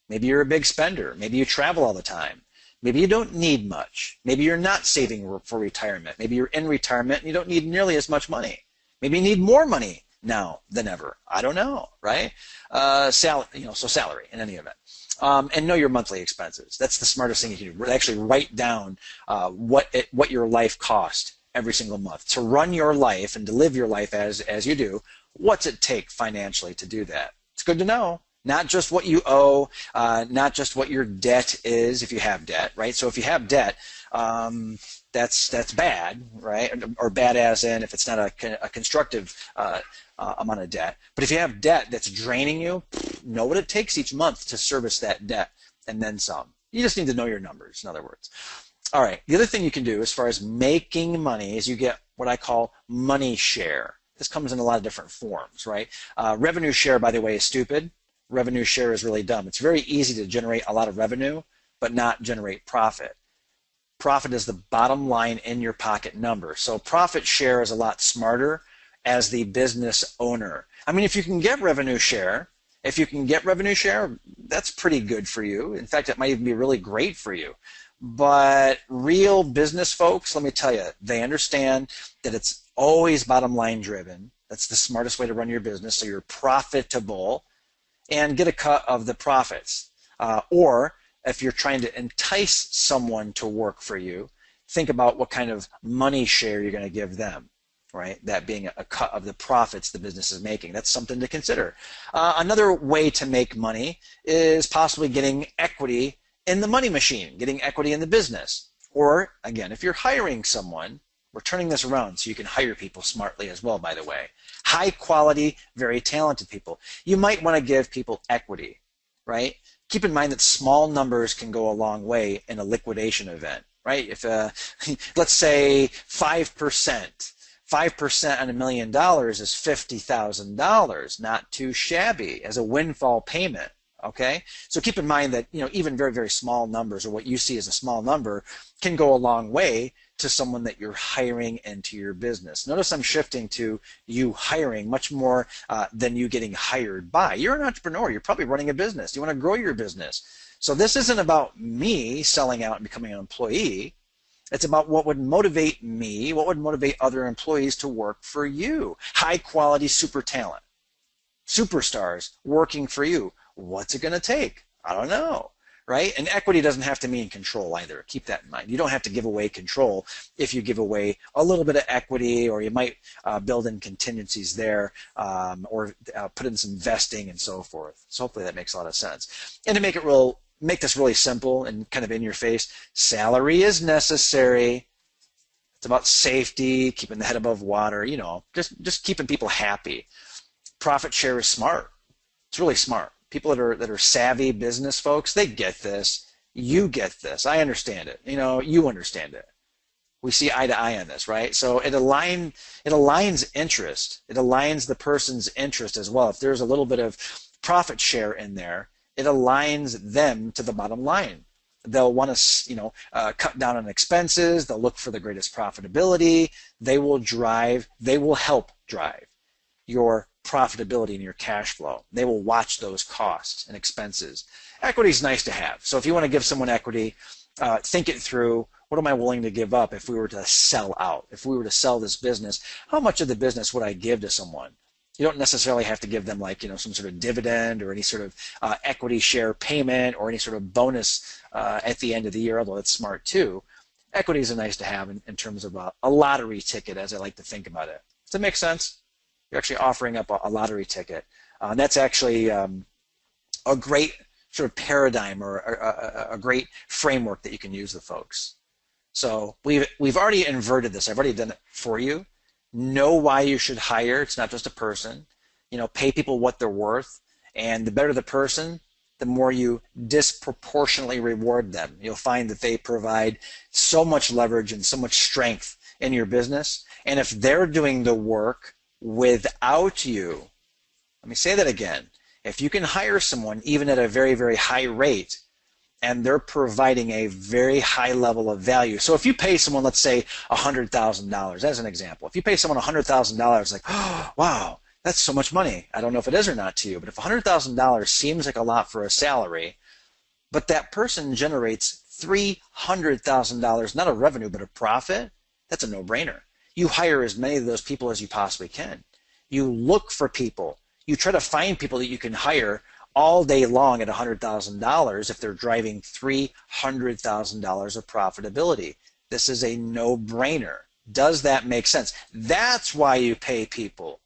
Maybe you're a big spender. Maybe you travel all the time. Maybe you don't need much. Maybe you're not saving for retirement. Maybe you're in retirement and you don't need nearly as much money. Maybe you need more money now than ever. I don't know, right? So salary in any event. And know your monthly expenses. That's the smartest thing you can do. Actually write down what your life costs every single month. To run your life and to live your life as you do, what's it take financially to do that? It's good to know. Not just what you owe, not just what your debt is if you have debt, right? So if you have debt, that's bad, right? Or bad as in if it's not a constructive amount of debt. But if you have debt that's draining you, know what it takes each month to service that debt and then some. You just need to know your numbers, in other words. All right, the other thing you can do as far as making money is you get what I call money share. This comes in a lot of different forms, right? Revenue share, by the way, is stupid. Revenue share is really dumb. It's very easy to generate a lot of revenue, but not generate profit. Profit is the bottom line in your pocket number. So profit share is a lot smarter as the business owner. I mean, if you can get revenue share, that's pretty good for you. In fact, it might even be really great for you. But real business folks, let me tell you, they understand that it's always bottom line driven. That's the smartest way to run your business, so you're profitable and get a cut of the profits. Or if you're trying to entice someone to work for you, think about what kind of money share you're going to give them, right? That being a cut of the profits the business is making. That's something to consider. Another way to make money is possibly getting equity in the money machine, getting equity in the business. Or, again, if you're hiring someone, we're turning this around so you can hire people smartly as well, by the way. High quality, very talented people. You might want to give people equity, right? Keep in mind that small numbers can go a long way in a liquidation event, right? If, let's say 5%. 5% on $1 million is $50,000. Not too shabby as a windfall payment. Okay, so keep in mind that even very, very small numbers, or what you see as a small number, can go a long way to someone that you're hiring into your business. Notice I'm shifting to you hiring much more than you getting hired by. You're an entrepreneur. You're probably running a business. You want to grow your business. So this isn't about me selling out and becoming an employee. It's about what would motivate me, what would motivate other employees to work for you. High quality super talent, superstars working for you. What's it going to take? I don't know, right? And equity doesn't have to mean control either. Keep that in mind. You don't have to give away control if you give away a little bit of equity, or you might build in contingencies there, or put in some vesting and so forth. So hopefully that makes a lot of sense. And to make this really simple and kind of in your face, salary is necessary. It's about safety, keeping the head above water, just keeping people happy. Profit share is smart. It's really smart. People that are savvy business folks, they get this. You get this. I understand it. You understand it. We see eye to eye on this, right? So it aligns interest. It aligns the person's interest as well. If there's a little bit of profit share in there, it aligns them to the bottom line. They'll want to, cut down on expenses. They'll look for the greatest profitability. They will help drive your profitability and your cash flow. They will watch those costs and expenses. Equity is nice to have. So if you want to give someone equity, think it through. What am I willing to give up if we were to sell out? If we were to sell this business, how much of the business would I give to someone? You don't necessarily have to give them like, some sort of dividend or any sort of equity share payment or any sort of bonus at the end of the year, although that's smart too. Equities are nice to have in terms of a lottery ticket, as I like to think about it. Does that make sense? You're actually offering up a lottery ticket. And that's actually a great sort of paradigm or a great framework that you can use with folks. So we've already inverted this. I've already done it for you. Know why you should hire. It's not just a person. Pay people what they're worth. And the better the person, the more you disproportionately reward them. You'll find that they provide so much leverage and so much strength in your business. And if they're doing the work without you, let me say that again. If you can hire someone even at a very, very high rate, and they're providing a very high level of value. So if you pay someone, let's say $100,000, as an example, if you pay someone $100,000, like, oh, wow, that's so much money. I don't know if it is or not to you, but if $100,000 seems like a lot for a salary, but that person generates $300,000, not a revenue, but a profit, that's a no-brainer. You hire as many of those people as you possibly can. You look for people. You try to find people that you can hire all day long at $100,000 if they're driving $300,000 of profitability. This is a no-brainer. Does that make sense? That's why you pay people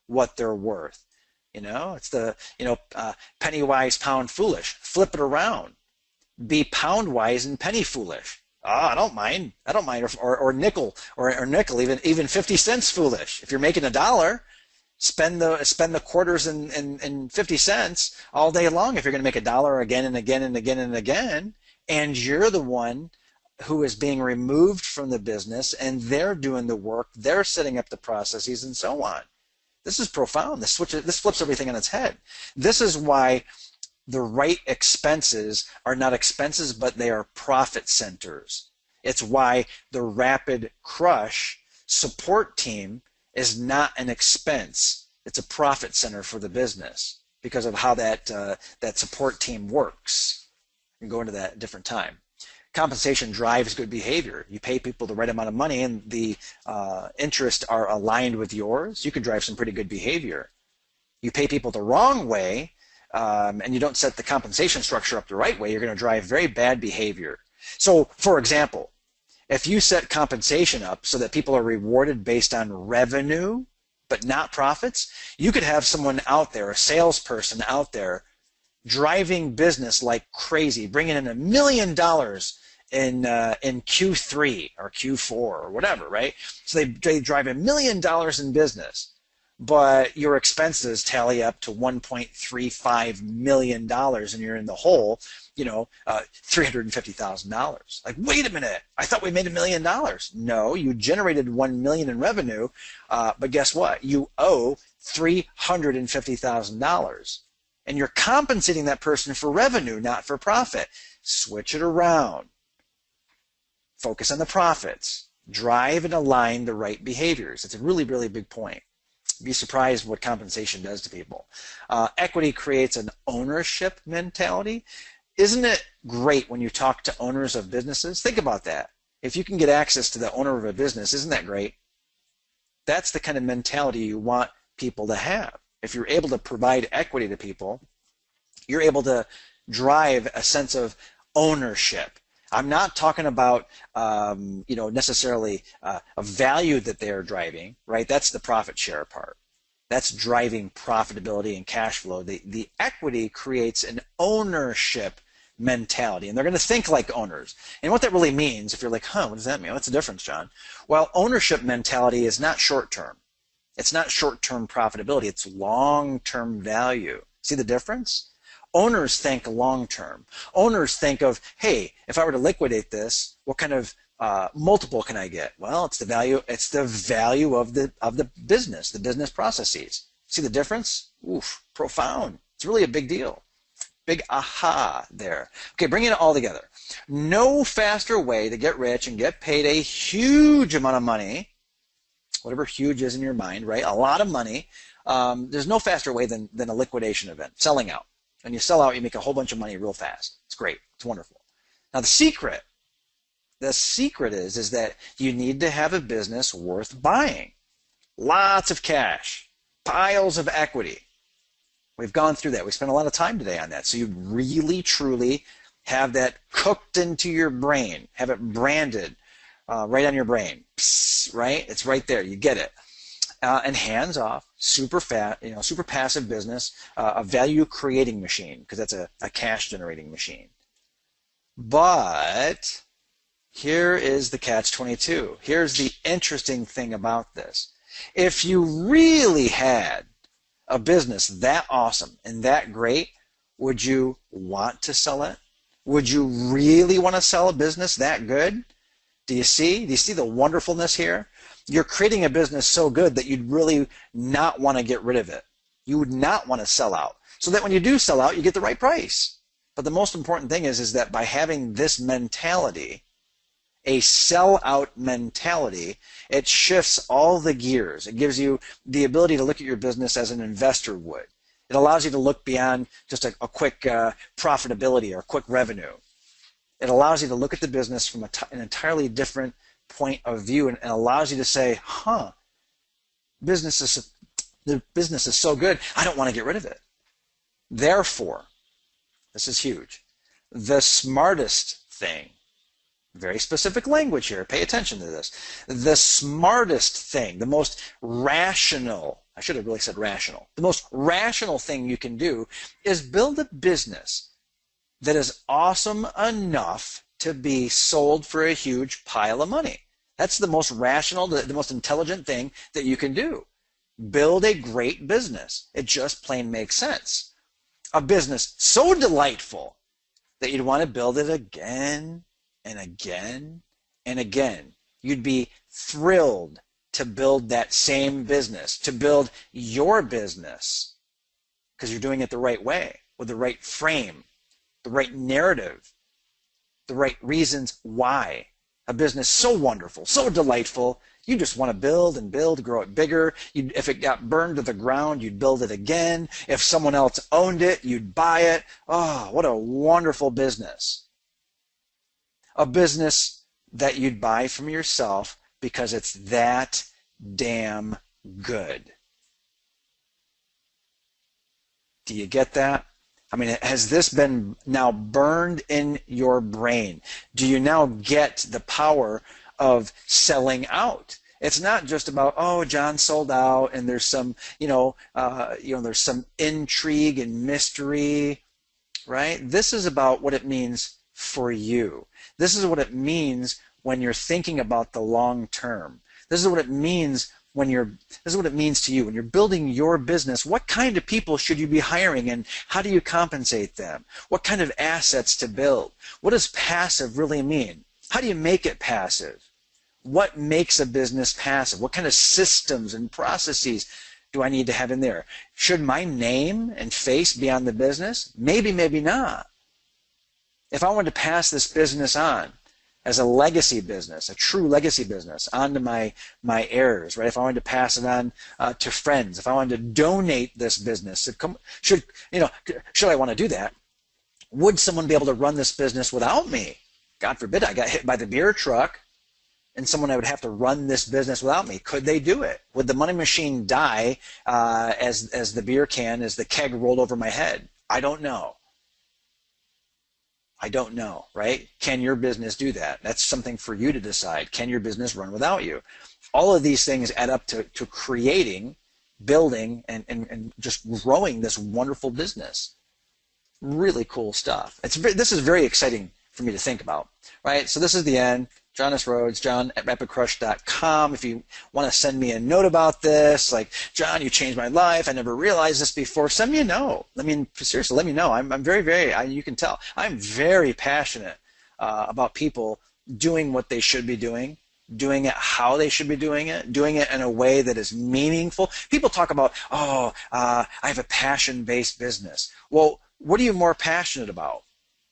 what they're worth. It's the, penny wise, pound foolish. Flip it around. Be pound wise and penny foolish. I don't mind. Or nickel, or nickel, even 50 cents foolish. If you're making $1, spend the quarters and 50 cents all day long if you're going to make $1 again and again and again and again, and you're the one who is being removed from the business, and they're doing the work, they're setting up the processes, and so on. This is profound. This flips everything on its head. This is why the right expenses are not expenses, but they are profit centers. It's why the Rapid Crush support team is not an expense. It's a profit center for the business because of how that support team works. We can go into that at a different time. Compensation drives good behavior. You pay people the right amount of money and the interests are aligned with yours, you can drive some pretty good behavior. You pay people the wrong way and you don't set the compensation structure up the right way, you're going to drive very bad behavior. So, for example, if you set compensation up so that people are rewarded based on revenue but not profits, you could have someone out there, a salesperson out there, driving business like crazy, bringing in $1 million in Q3 or Q4 or whatever, right? So they drive $1 million in business, but your expenses tally up to $1.35 million and you're in the hole, $350,000. Like, wait a minute, I thought we made $1 million. No, you generated $1 million in revenue, but guess what? You owe $350,000. And you're compensating that person for revenue, not for profit. Switch it around. Focus on the profits. Drive and align the right behaviors. It's a really, really big point. Be surprised what compensation does to people. Equity creates an ownership mentality. Isn't it great when you talk to owners of businesses? Think about that. If you can get access to the owner of a business, isn't that great? That's the kind of mentality you want people to have. If you're able to provide equity to people, you're able to drive a sense of ownership. I'm not talking about necessarily a value that they're driving, right? That's the profit share part. That's driving profitability and cash flow. The equity creates an ownership mentality, and they're going to think like owners. And what that really means, if you're like, what does that mean? What's the difference, John? Well, ownership mentality is not short-term. It's not short-term profitability. It's long-term value. See the difference? Owners think long-term. Owners think of, hey, if I were to liquidate this, what kind of multiple can I get? Well, it's the value. It's the value of the business processes. See the difference? Oof, profound. It's really a big deal. Big aha there. Okay, bringing it all together. No faster way to get rich and get paid a huge amount of money, whatever huge is in your mind, right? A lot of money. There's no faster way than a liquidation event, selling out. When you sell out, you make a whole bunch of money real fast. It's great. It's wonderful. Now, the secret is that you need to have a business worth buying. Lots of cash. piles of equity. We've gone through that. We spent a lot of time today on that. So you really, truly have that cooked into your brain, have it branded right on your brain, psst, right? It's right there. You get it. And hands off, super passive business, a value creating machine, because that's a cash generating machine. But here is the catch-22. Here's the interesting thing about this. If you really had a business that awesome and that great, would you want to sell it? Would you really want to sell a business that good? Do you see? Do you see the wonderfulness here? You're creating a business so good that you'd really not want to get rid of it. You would not want to sell out. So that when you do sell out, you get the right price. But the most important thing is that by having this mentality, a sell-out mentality, it shifts all the gears. It gives you the ability to look at your business as an investor would. It allows you to look beyond just a quick profitability or quick revenue. It allows you to look at the business from an entirely different point of view and allows you to say, the business is so good, I don't want to get rid of it. Therefore, this is huge, the smartest thing, very specific language here, pay attention to this. The smartest thing, the most rational, I should have really said rational, the most rational thing you can do is build a business that is awesome enough to be sold for a huge pile of money. That's the most rational, the most intelligent thing that you can do. Build a great business. It just plain makes sense. A business so delightful that you'd want to build it again and again and again. You'd be thrilled to build that same business, to build your business, because you're doing it the right way, with the right frame, the right narrative, the right reasons why. A business so wonderful, so delightful, you just want to build and build, grow it bigger. If it got burned to the ground, you'd build it again. If someone else owned it, you'd buy it. Oh, what a wonderful business. A business that you'd buy from yourself because it's that damn good. Do you get that? I mean, has this been now burned in your brain? Do you now get the power of selling out? It's not just about, oh, John sold out and there's some, there's some intrigue and mystery, right? This is about what it means for you. This is what it means when you're thinking about the long term. This is what it means this is what it means to you when you're building your business. What kind of people should you be hiring, and how do you compensate them? What kind of assets to build? What does passive really mean? How do you make it passive? What makes a business passive? What kind of systems and processes do I need to have in there? Should my name and face be on the business? Maybe, maybe not. If I wanted to pass this business on as a legacy business, a true legacy business, onto my heirs, right? If I wanted to pass it on to friends, if I wanted to donate this business, should I want to do that? Would someone be able to run this business without me? God forbid I got hit by the beer truck and someone would have to run this business without me. Could they do it? Would the money machine die as the beer can, as the keg rolled over my head? I don't know. I don't know, right? Can your business do that? That's something for you to decide. Can your business run without you? All of these things add up to creating, building, and just growing this wonderful business. Really cool stuff. This is very exciting for me to think about, right? So this is the end. John S. Rhodes, john@rapidcrush.com. If you want to send me a note about this, like, John, you changed my life, I never realized this before, send me a note. I mean, seriously, let me know. I'm very, you can tell, I'm very passionate about people doing what they should be doing it how they should be doing it in a way that is meaningful. People talk about, I have a passion-based business. Well, what are you more passionate about?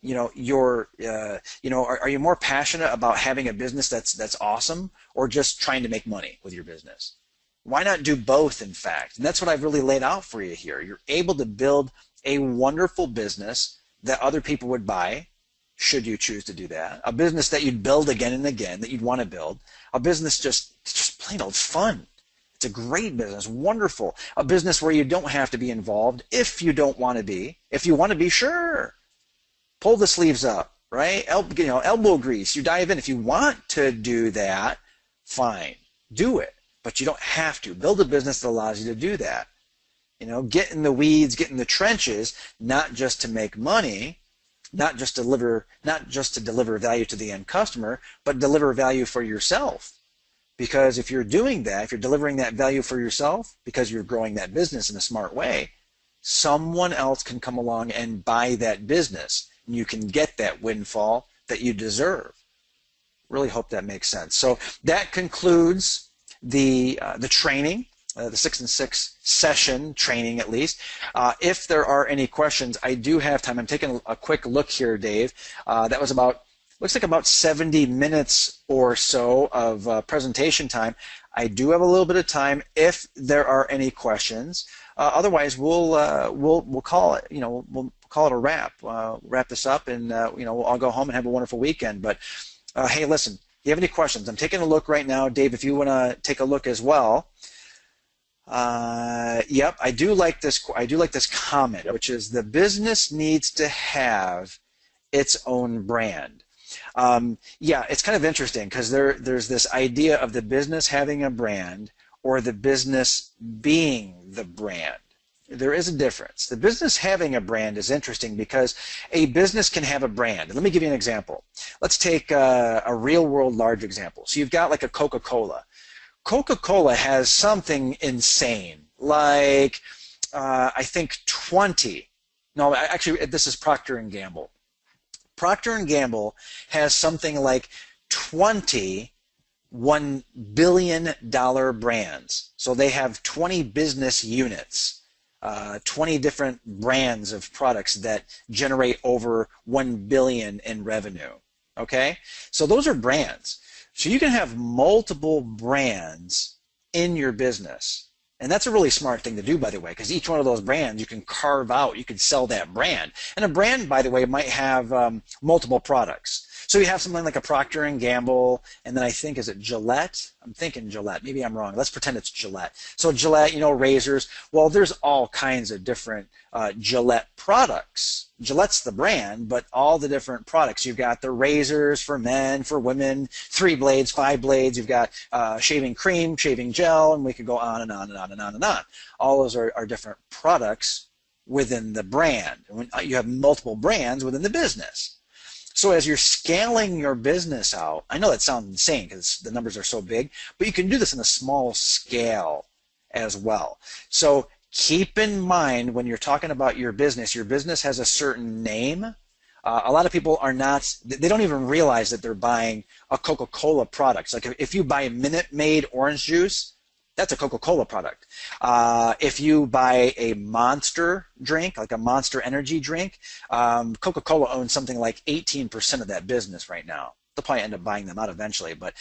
Are you more passionate about having a business that's awesome, or just trying to make money with your business? Why not do both, in fact? And that's what I've really laid out for you here. You're able to build a wonderful business that other people would buy, should you choose to do that. A business that you'd build again and again, that you'd want to build. A business just plain old fun. It's a great business, wonderful. A business where you don't have to be involved if you don't want to be. If you want to be, sure, pull the sleeves up, right? Elbow grease, you dive in. If you want to do that, fine, do it. But you don't have to. Build a business that allows you to do that. Get in the weeds, get in the trenches, not just to make money, not just to deliver value to the end customer, but deliver value for yourself. Because if you're doing that, if you're delivering that value for yourself, because you're growing that business in a smart way, someone else can come along and buy that business, and you can get that windfall that you deserve. Really hope that makes sense. So that concludes the training, the 6 and 6 session training at least. If there are any questions, I do have time. I'm taking a quick look here, Dave. That was looks like about 70 minutes or so of presentation time. I do have a little bit of time if there are any questions. Otherwise, we'll call it. We'll call it a wrap. Wrap this up, and we'll all go home and have a wonderful weekend. But hey, listen, if you have any questions, I'm taking a look right now, Dave. If you want to take a look as well. Yep, I do like this comment, which is the business needs to have its own brand. Yeah, it's kind of interesting because there's this idea of the business having a brand or the business being the brand. There is a difference. The business having a brand is interesting because a business can have a brand. Let me give you an example. Let's take a real-world large example. So you've got like a Coca-Cola. Coca-Cola has something insane, like I think 20. No, actually, this is Procter & Gamble. Procter & Gamble has something like 20 $1 billion brands. So they have 20 business units, 20 different brands of products that generate over 1 billion in revenue. Okay? So those are brands. So you can have multiple brands in your business. And that's a really smart thing to do, by the way, because each one of those brands you can carve out, you can sell that brand. And a brand, by the way, might have multiple products. So you have something like a Procter & Gamble, and then I think, is it Gillette? I'm thinking Gillette. Maybe I'm wrong. Let's pretend it's Gillette. So Gillette, razors. Well, there's all kinds of different Gillette products. Gillette's the brand, but all the different products. You've got the razors for men, for women, 3 blades, 5 blades. You've got shaving cream, shaving gel, and we could go on and on and on and on and on. All those are different products within the brand. You have multiple brands within the business. So as you're scaling your business out, I know that sounds insane because the numbers are so big, but you can do this in a small scale as well. So keep in mind when you're talking about your business has a certain name. A lot of people they don't even realize that they're buying a Coca-Cola product. Like if you buy Minute Maid orange juice, that's a Coca-Cola product. If you buy a Monster drink, like a Monster energy drink, Coca-Cola owns something like 18% of that business right now. They'll probably end up buying them out eventually, but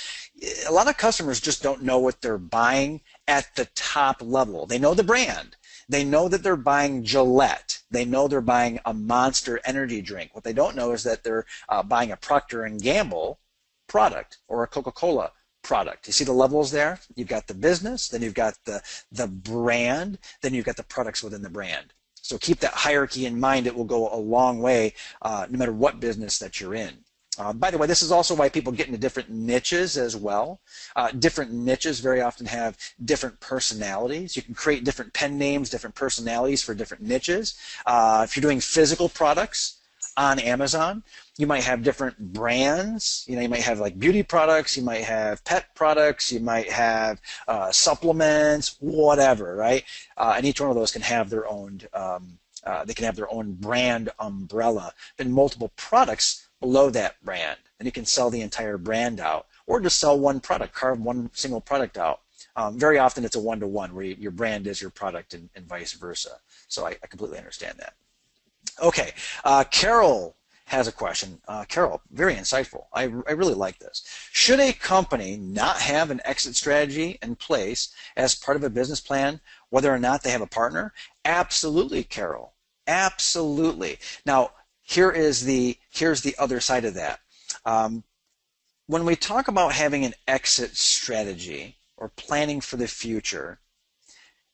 a lot of customers just don't know what they're buying at the top level. They know the brand. They know that they're buying Gillette. They know they're buying a Monster energy drink. What they don't know is that they're buying a Procter & Gamble product or a Coca-Cola product. You see the levels there? You've got the business, then you've got the brand, then you've got the products within the brand. So keep that hierarchy in mind. It will go a long way no matter what business that you're in. By the way, this is also why people get into different niches as well. Different niches very often have different personalities. You can create different pen names, different personalities for different niches. If you're doing physical products on Amazon, you might have different brands. You might have like beauty products, you might have pet products, you might have supplements, whatever, right? And each one of those can have their own they can have their own brand umbrella and multiple products below that brand. And you can sell the entire brand out or just sell one product, carve one single product out. Very often it's a one-to-one where your brand is your product and vice versa. So I completely understand that. Okay, Carol has a question. Carol, very insightful. I really like this. Should a company not have an exit strategy in place as part of a business plan, whether or not they have a partner? Absolutely, Carol. Absolutely. Now, here's the other side of that. When we talk about having an exit strategy, or planning for the future,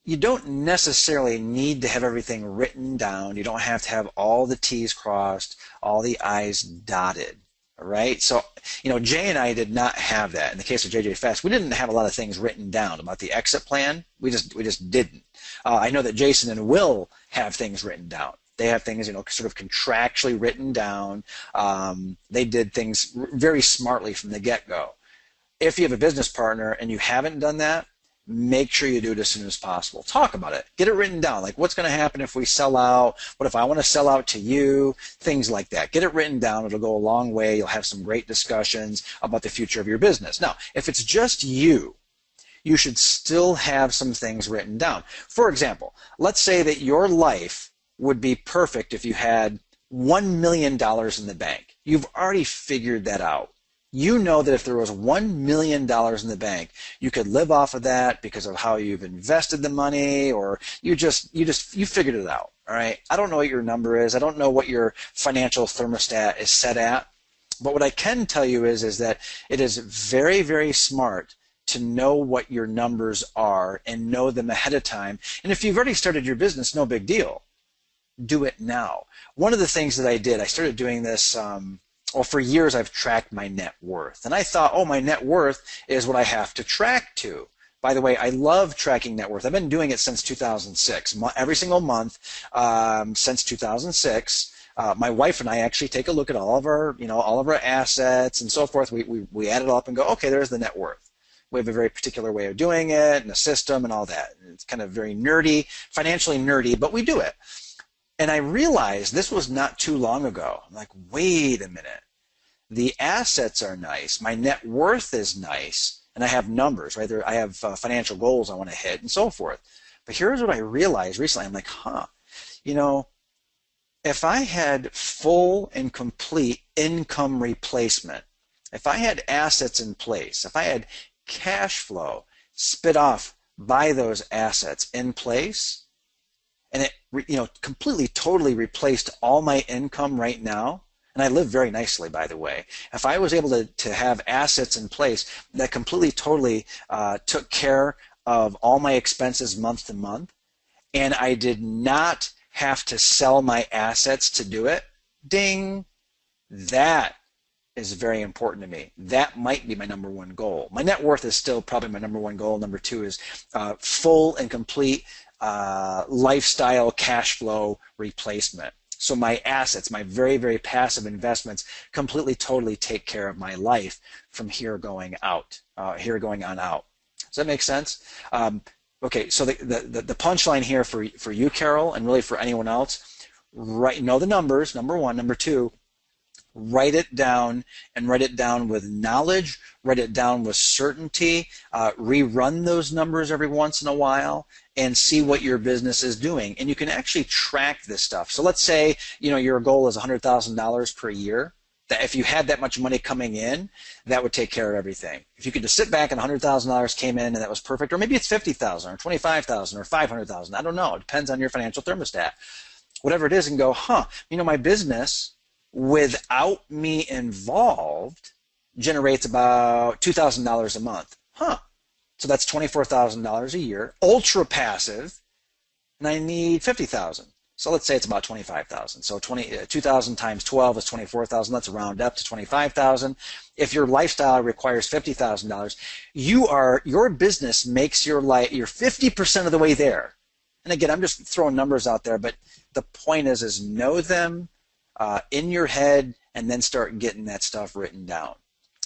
you don't necessarily need to have everything written down. You don't have to have all the T's crossed, all the I's dotted. All right. So, Jay and I did not have that. In the case of JJ Fast, we didn't have a lot of things written down about the exit plan. We just didn't. I know that Jason and Will have things written down. They have things, sort of contractually written down. They did things very smartly from the get-go. If you have a business partner and you haven't done that, make sure you do it as soon as possible. Talk about it. Get it written down. Like, what's going to happen if we sell out? What if I want to sell out to you? Things like that. Get it written down. It'll go a long way. You'll have some great discussions about the future of your business. Now, if it's just you, you should still have some things written down. For example, let's say that your life would be perfect if you had $1 million in the bank. You've already figured that out. You know that if there was $1 million in the bank, you could live off of that because of how you've invested the money, or you figured it out. All right. I don't know what your number is. I don't know what your financial thermostat is set at. But what I can tell you is that it is very, very smart to know what your numbers are and know them ahead of time. And if you've already started your business, no big deal. Do it now. One of the things that I did, I started doing this, for years I've tracked my net worth. And I thought, my net worth is what I have to track to. By the way, I love tracking net worth. I've been doing it since 2006. Every single month since 2006. My wife and I actually take a look at all of our assets and so forth. We add it all up and go, okay, there's the net worth. We have a very particular way of doing it and a system and all that. It's kind of very nerdy, financially nerdy, but we do it. And I realized this was not too long ago. I'm like, wait a minute. The assets are nice. My net worth is nice. And I have numbers, right? I have financial goals I want to hit and so forth. But here's what I realized recently. I'm like, if I had full and complete income replacement, if I had assets in place, if I had cash flow spit off by those assets in place, and it completely, totally replaced all my income right now, and I live very nicely, by the way. If I was able to have assets in place that completely, totally took care of all my expenses month to month, and I did not have to sell my assets to do it, ding, that is very important to me. That might be my number one goal. My net worth is still probably my number one goal. Number two is full and complete lifestyle cash flow replacement. So my assets, my very, very passive investments, completely, totally take care of my life from here going on out. Does that make sense? Okay, so the punchline here for you, Carol, and really for anyone else, know the numbers, number one. Number two, write it down, and write it down with knowledge, write it down with certainty, rerun those numbers every once in a while, and see what your business is doing. And you can actually track this stuff. So let's say your goal is $100,000 per year. That if you had that much money coming in, that would take care of everything. If you could just sit back and $100,000 came in and that was perfect, or maybe it's $50,000 or $25,000 or $500,000. I don't know. It depends on your financial thermostat. Whatever it is, and go, my business without me involved generates about $2,000 a month. So that's $24,000 a year, ultra passive, and I need $50,000. So let's say it's about $25,000. So 2,000 times 12 is $24,000. Let's round up to $25,000. If your lifestyle requires $50,000, your business makes your life, you're 50% of the way there. And again, I'm just throwing numbers out there, but the point is know them in your head and then start getting that stuff written down.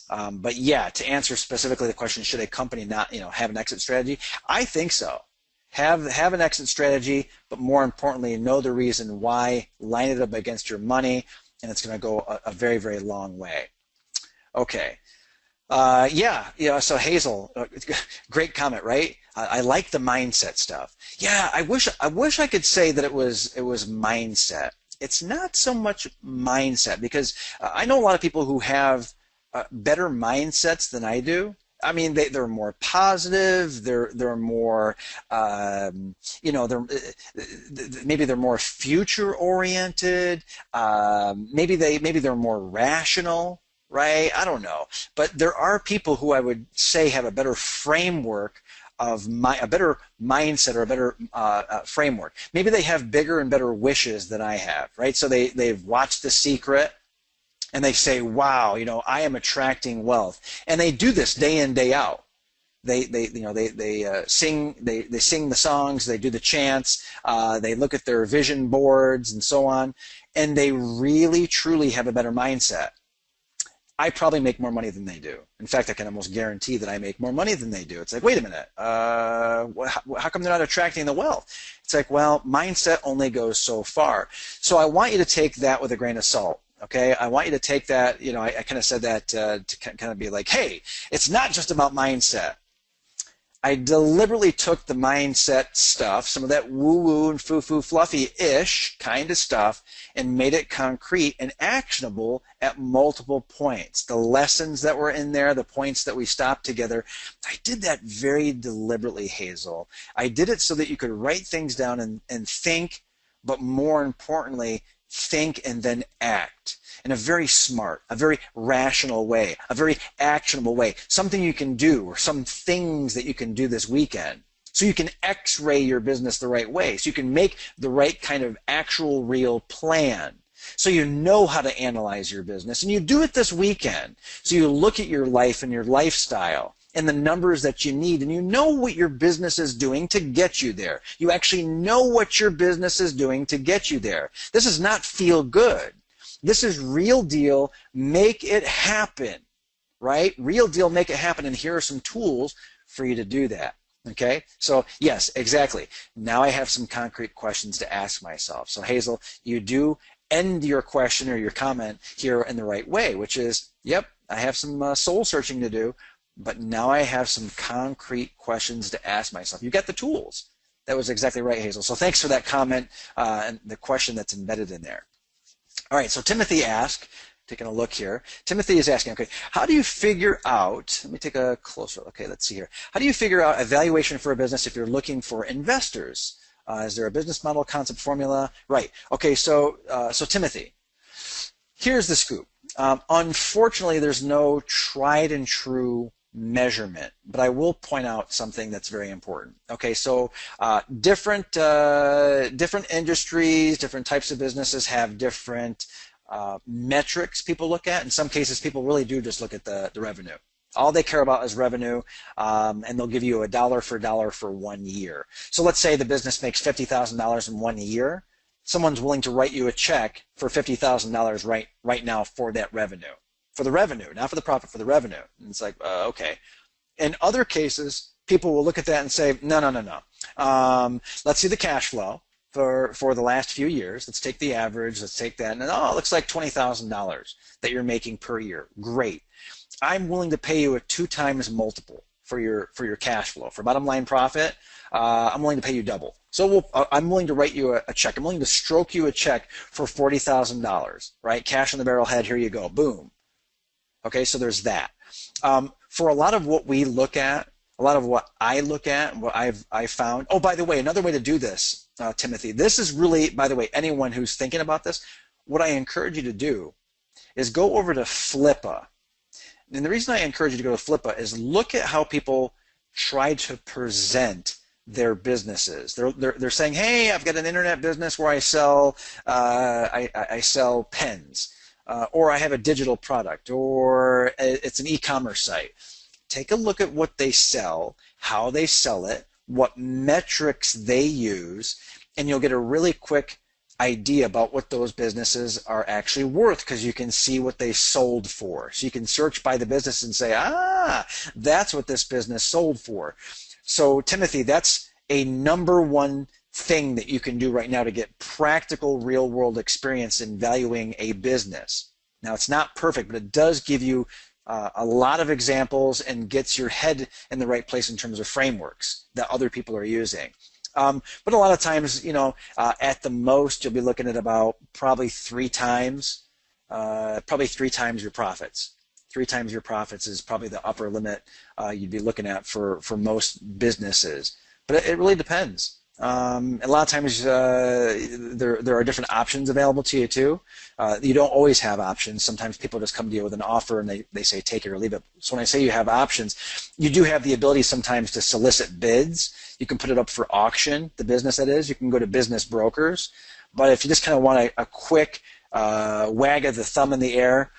But yeah, to answer specifically the question, should a company not, have an exit strategy? I think so. Have an exit strategy, but more importantly, know the reason why, line it up against your money, and it's going to go a very, very long way. Okay. So Hazel, great comment, right? I like the mindset stuff. Yeah, I wish I could say that it was mindset. It's not so much mindset, because I know a lot of people who have better mindsets than I do. I mean, they're more positive. They're more, maybe they're more future oriented. Maybe they're more rational. right? I don't know. But there are people who I would say have a better framework a better mindset or a better framework. Maybe they have bigger and better wishes than I have, right? So they've watched The Secret and they say, wow, I am attracting wealth. And they do this day in, day out. They sing the songs, they do the chants, they look at their vision boards and so on, and they really truly have a better mindset. I probably make more money than they do. In fact, I can almost guarantee that I make more money than they do. It's like, wait a minute, how come they're not attracting the wealth? It's like, well, mindset only goes so far. So I want you to take that with a grain of salt. Okay, I want you to take that, I kind of said that to kind of be like, hey, it's not just about mindset. I deliberately took the mindset stuff, some of that woo-woo and foo-foo fluffy-ish kind of stuff, and made it concrete and actionable at multiple points. The lessons that were in there, the points that we stopped together, I did that very deliberately, Hazel. I did it so that you could write things down and think, but more importantly, think and then act in a very smart, a very rational way, a very actionable way, something you can do or some things that you can do this weekend so you can x-ray your business the right way, so you can make the right kind of actual real plan, so you know how to analyze your business, and you do it this weekend so you look at your life and your lifestyle and the numbers that you need, and you know what your business is doing to get you there. You actually know what your business is doing to get you there. This is not feel good. This is real deal, make it happen, right? Real deal, make it happen, and here are some tools for you to do that, okay? So yes, exactly. Now I have some concrete questions to ask myself. So Hazel, you do end your question or your comment here in the right way, which is, yep, I have some soul searching to do, but now I have some concrete questions to ask myself. You got the tools. That was exactly right, Hazel. So thanks for that comment and the question that's embedded in there. All right, so Timothy asked, taking a look here, Timothy is asking, okay, how do you figure out, let me take a closer look, okay, let's see here. How do you figure out a valuation for a business if you're looking for investors? Is there a business model, concept, formula? Right, okay, so Timothy, here's the scoop. Unfortunately, there's no tried and true measurement, but I will point out something that's very important. Okay, so different industries, different types of businesses have different metrics people look at. In some cases, people really do just look at the revenue. All they care about is revenue, and they'll give you $1 for 1 year. So let's say the business makes $50,000 in 1 year. Someone's willing to write you a check for $50,000 right now for that revenue. For the revenue, not for the profit, for the revenue. And it's like, okay. In other cases, people will look at that and say, no. Let's see the cash flow for the last few years. Let's take the average. Let's take that. And it looks like $20,000 that you're making per year. Great. I'm willing to pay you a 2 times multiple for your cash flow. For bottom line profit, I'm willing to pay you double. So I'm willing to write you a check. I'm willing to stroke you a check for $40,000, right? Cash on the barrelhead, here you go, boom. Okay, so there's that. For a lot of what we look at, a lot of what I look at, what I've found. Oh, by the way, another way to do this, Timothy, this is really, by the way, anyone who's thinking about this, what I encourage you to do is go over to Flippa. And the reason I encourage you to go to Flippa is look at how people try to present their businesses. They're saying, hey, I've got an internet business where I sell I sell pens. Or I have a digital product, or it's an e-commerce site. Take a look at what they sell, how they sell it, what metrics they use, and you'll get a really quick idea about what those businesses are actually worth, because you can see what they sold for. So you can search by the business and say, that's what this business sold for. So Timothy, that's a number one thing that you can do right now to get practical real world experience in valuing a business. Now, it's not perfect, but it does give you a lot of examples and gets your head in the right place in terms of frameworks that other people are using. But a lot of times, at the most, you'll be looking at about probably 3 times your profits. 3 times your profits is probably the upper limit you'd be looking at for most businesses. But it really depends. A lot of times there are different options available to you too. You don't always have options. Sometimes people just come to you with an offer and they say take it or leave it. So when I say you have options, you do have the ability sometimes to solicit bids. You can put it up for auction, the business that is. You can go to business brokers. But if you just kind of want a quick wag of the thumb in the air,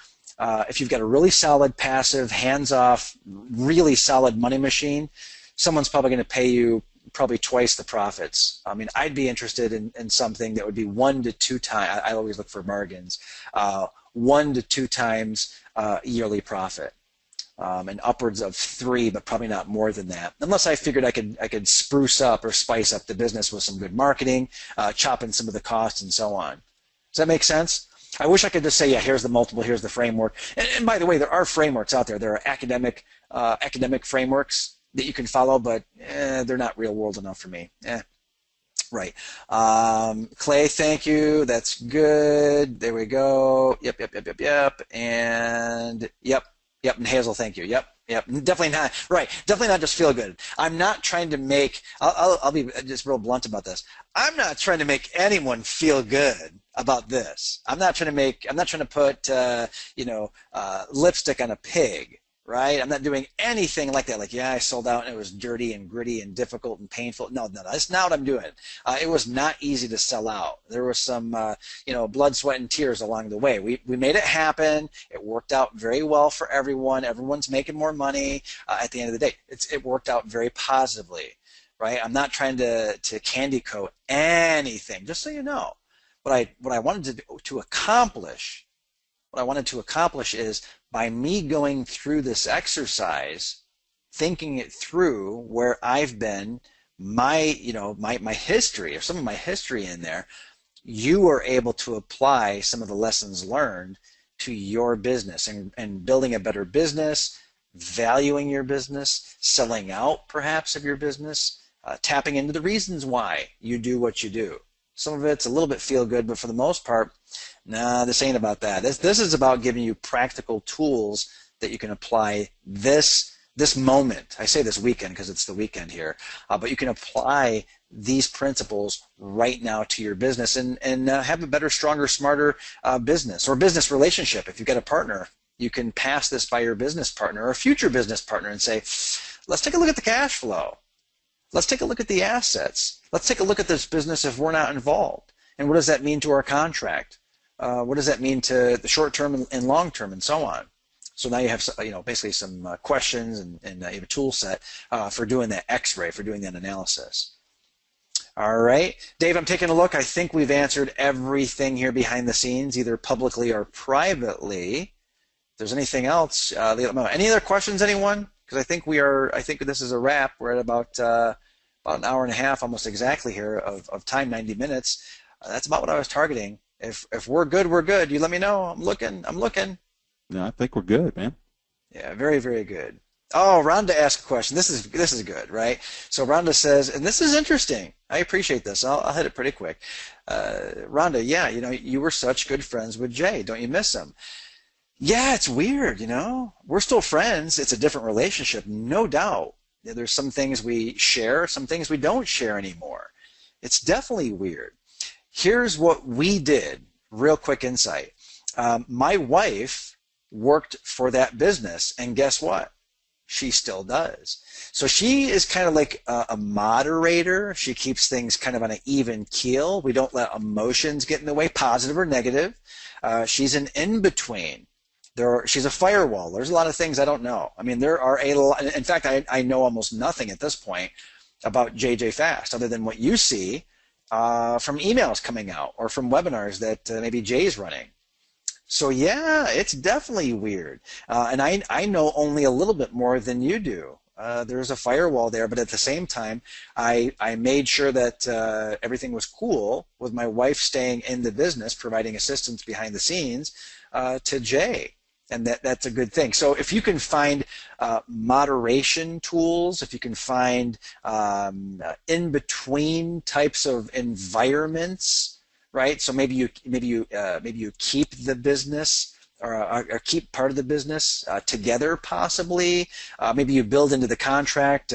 if you've got a really solid passive, hands-off, really solid money machine, someone's probably going to pay you probably twice the profits. I mean, I'd be interested in something that would be 1 to 2 times. I always look for bargains. 1 to 2 times yearly profit, and upwards of 3, but probably not more than that. Unless I figured I could spruce up or spice up the business with some good marketing, chop in some of the costs, and so on. Does that make sense? I wish I could just say, yeah, here's the multiple, here's the framework. And by the way, there are frameworks out there. There are academic frameworks that you can follow, but they're not real world enough for me. Right. Clay, thank you. That's good. There we go. Yep. And yep. And Hazel, thank you. Yep. Definitely not. Right. Definitely not just feel good. I'm not trying to make, I'll be just real blunt about this. I'm not trying to make anyone feel good about this. I'm not trying to put, lipstick on a pig. Right? I'm not doing anything like that. Like, yeah, I sold out and it was dirty and gritty and difficult and painful. No, that's not what I'm doing. It was not easy to sell out. There was some, blood, sweat, and tears along the way. We made it happen. It worked out very well for everyone. Everyone's making more money at the end of the day. It worked out very positively, right? I'm not trying to candy coat anything, just so you know. What I wanted to accomplish is, by me going through this exercise, thinking it through where I've been, my history, or some of my history in there, you are able to apply some of the lessons learned to your business and building a better business, valuing your business, selling out perhaps of your business, tapping into the reasons why you do what you do. Some of it's a little bit feel good, but for the most part, nah, this ain't about that. This is about giving you practical tools that you can apply this moment. I say this weekend because it's the weekend here, but you can apply these principles right now to your business and have a better, stronger, smarter business or business relationship. If you've got a partner, you can pass this by your business partner or future business partner and say, let's take a look at the cash flow. Let's take a look at the assets. Let's take a look at this business if we're not involved. And what does that mean to our contract? What does that mean to the short term and long term, and so on? So now you have, basically some questions and you have a tool set for doing that X-ray, for doing that analysis. All right, Dave, I'm taking a look. I think we've answered everything here behind the scenes, either publicly or privately. If there's anything else, any other questions, anyone? Because I think this is a wrap. We're at about an hour and a half, almost exactly here of time, 90 minutes. That's about what I was targeting. If we're good, we're good. You let me know. I'm looking. No, I think we're good, man. Yeah, very, very good. Oh, Rhonda asked a question. This is good, right? So Rhonda says, and this is interesting. I appreciate this. I'll hit it pretty quick. Rhonda, yeah, you were such good friends with Jay. Don't you miss him? Yeah, it's weird, We're still friends. It's a different relationship, no doubt. There's some things we share, some things we don't share anymore. It's definitely weird. Here's what we did. Real quick insight. My wife worked for that business, and guess what? She still does. So she is kind of like a moderator. She keeps things kind of on an even keel. We don't let emotions get in the way, positive or negative. She's an in-between. She's a firewall. There's a lot of things I don't know. I mean, there are a lot. In fact, I know almost nothing at this point about JJ Fast, other than what you see from emails coming out or from webinars that maybe Jay's running. So yeah, it's definitely weird. And I know only a little bit more than you do. There's a firewall there, but at the same time, I made sure that everything was cool with my wife staying in the business, providing assistance behind the scenes to Jay. And that's a good thing. So if you can find moderation tools, if you can find in-between types of environments, right? So maybe you keep the business or keep part of the business together, possibly. Maybe you build into the contract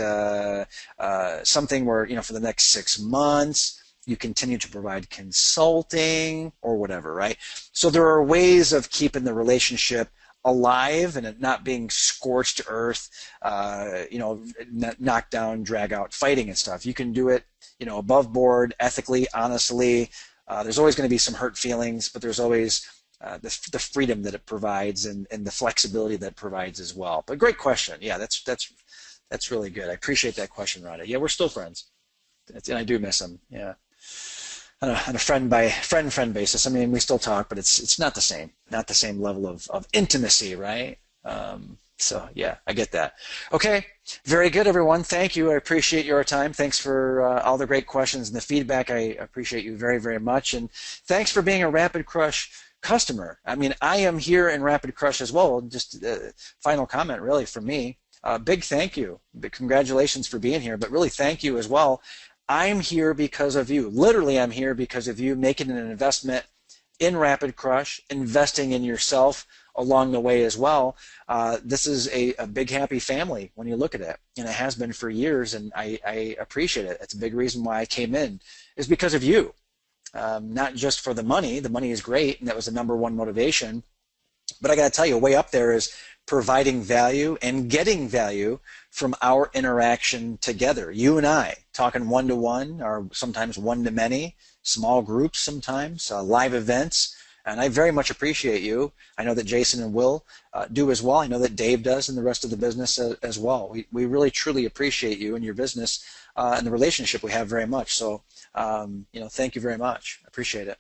something where, for the next 6 months, you continue to provide consulting or whatever, right? So there are ways of keeping the relationship alive and it not being scorched earth, knock down, drag out, fighting and stuff. You can do it, above board, ethically, honestly. There's always going to be some hurt feelings, but there's always the freedom that it provides and the flexibility that it provides as well. But great question. Yeah, that's really good. I appreciate that question, Rhoda. Yeah, we're still friends, and I do miss him. Yeah, on a friend basis. I mean, we still talk, but it's not the same level of intimacy, right? So yeah, I get that. Okay, very good, everyone. Thank you. I appreciate your time. Thanks for all the great questions and the feedback. I appreciate you very, very much. And thanks for being a Rapid Crush customer. I mean, I am here in Rapid Crush as well. Just final comment, really, from me. Big thank you. Big congratulations for being here, but really thank you as well. I'm here because of you. Literally, I'm here because of you making an investment in Rapid Crush, investing in yourself along the way as well. This is a big happy family when you look at it, and it has been for years, and I appreciate it. It's a big reason why I came in, is because of you. Not just for the money. The money is great, and that was the #1 motivation. But I got to tell you, way up there is providing value and getting value from our interaction together. You and I talking one-to-one, or sometimes one-to-many, small groups sometimes, live events. And I very much appreciate you. I know that Jason and Will do as well. I know that Dave does, and the rest of the business as well. We really, truly appreciate you and your business and the relationship we have very much. So, thank you very much. I appreciate it.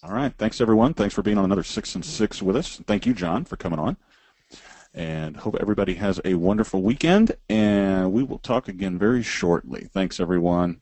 All right. Thanks, everyone. Thanks for being on another 6 and 6 with us. Thank you, John, for coming on. And hope everybody has a wonderful weekend. And we will talk again very shortly. Thanks, everyone.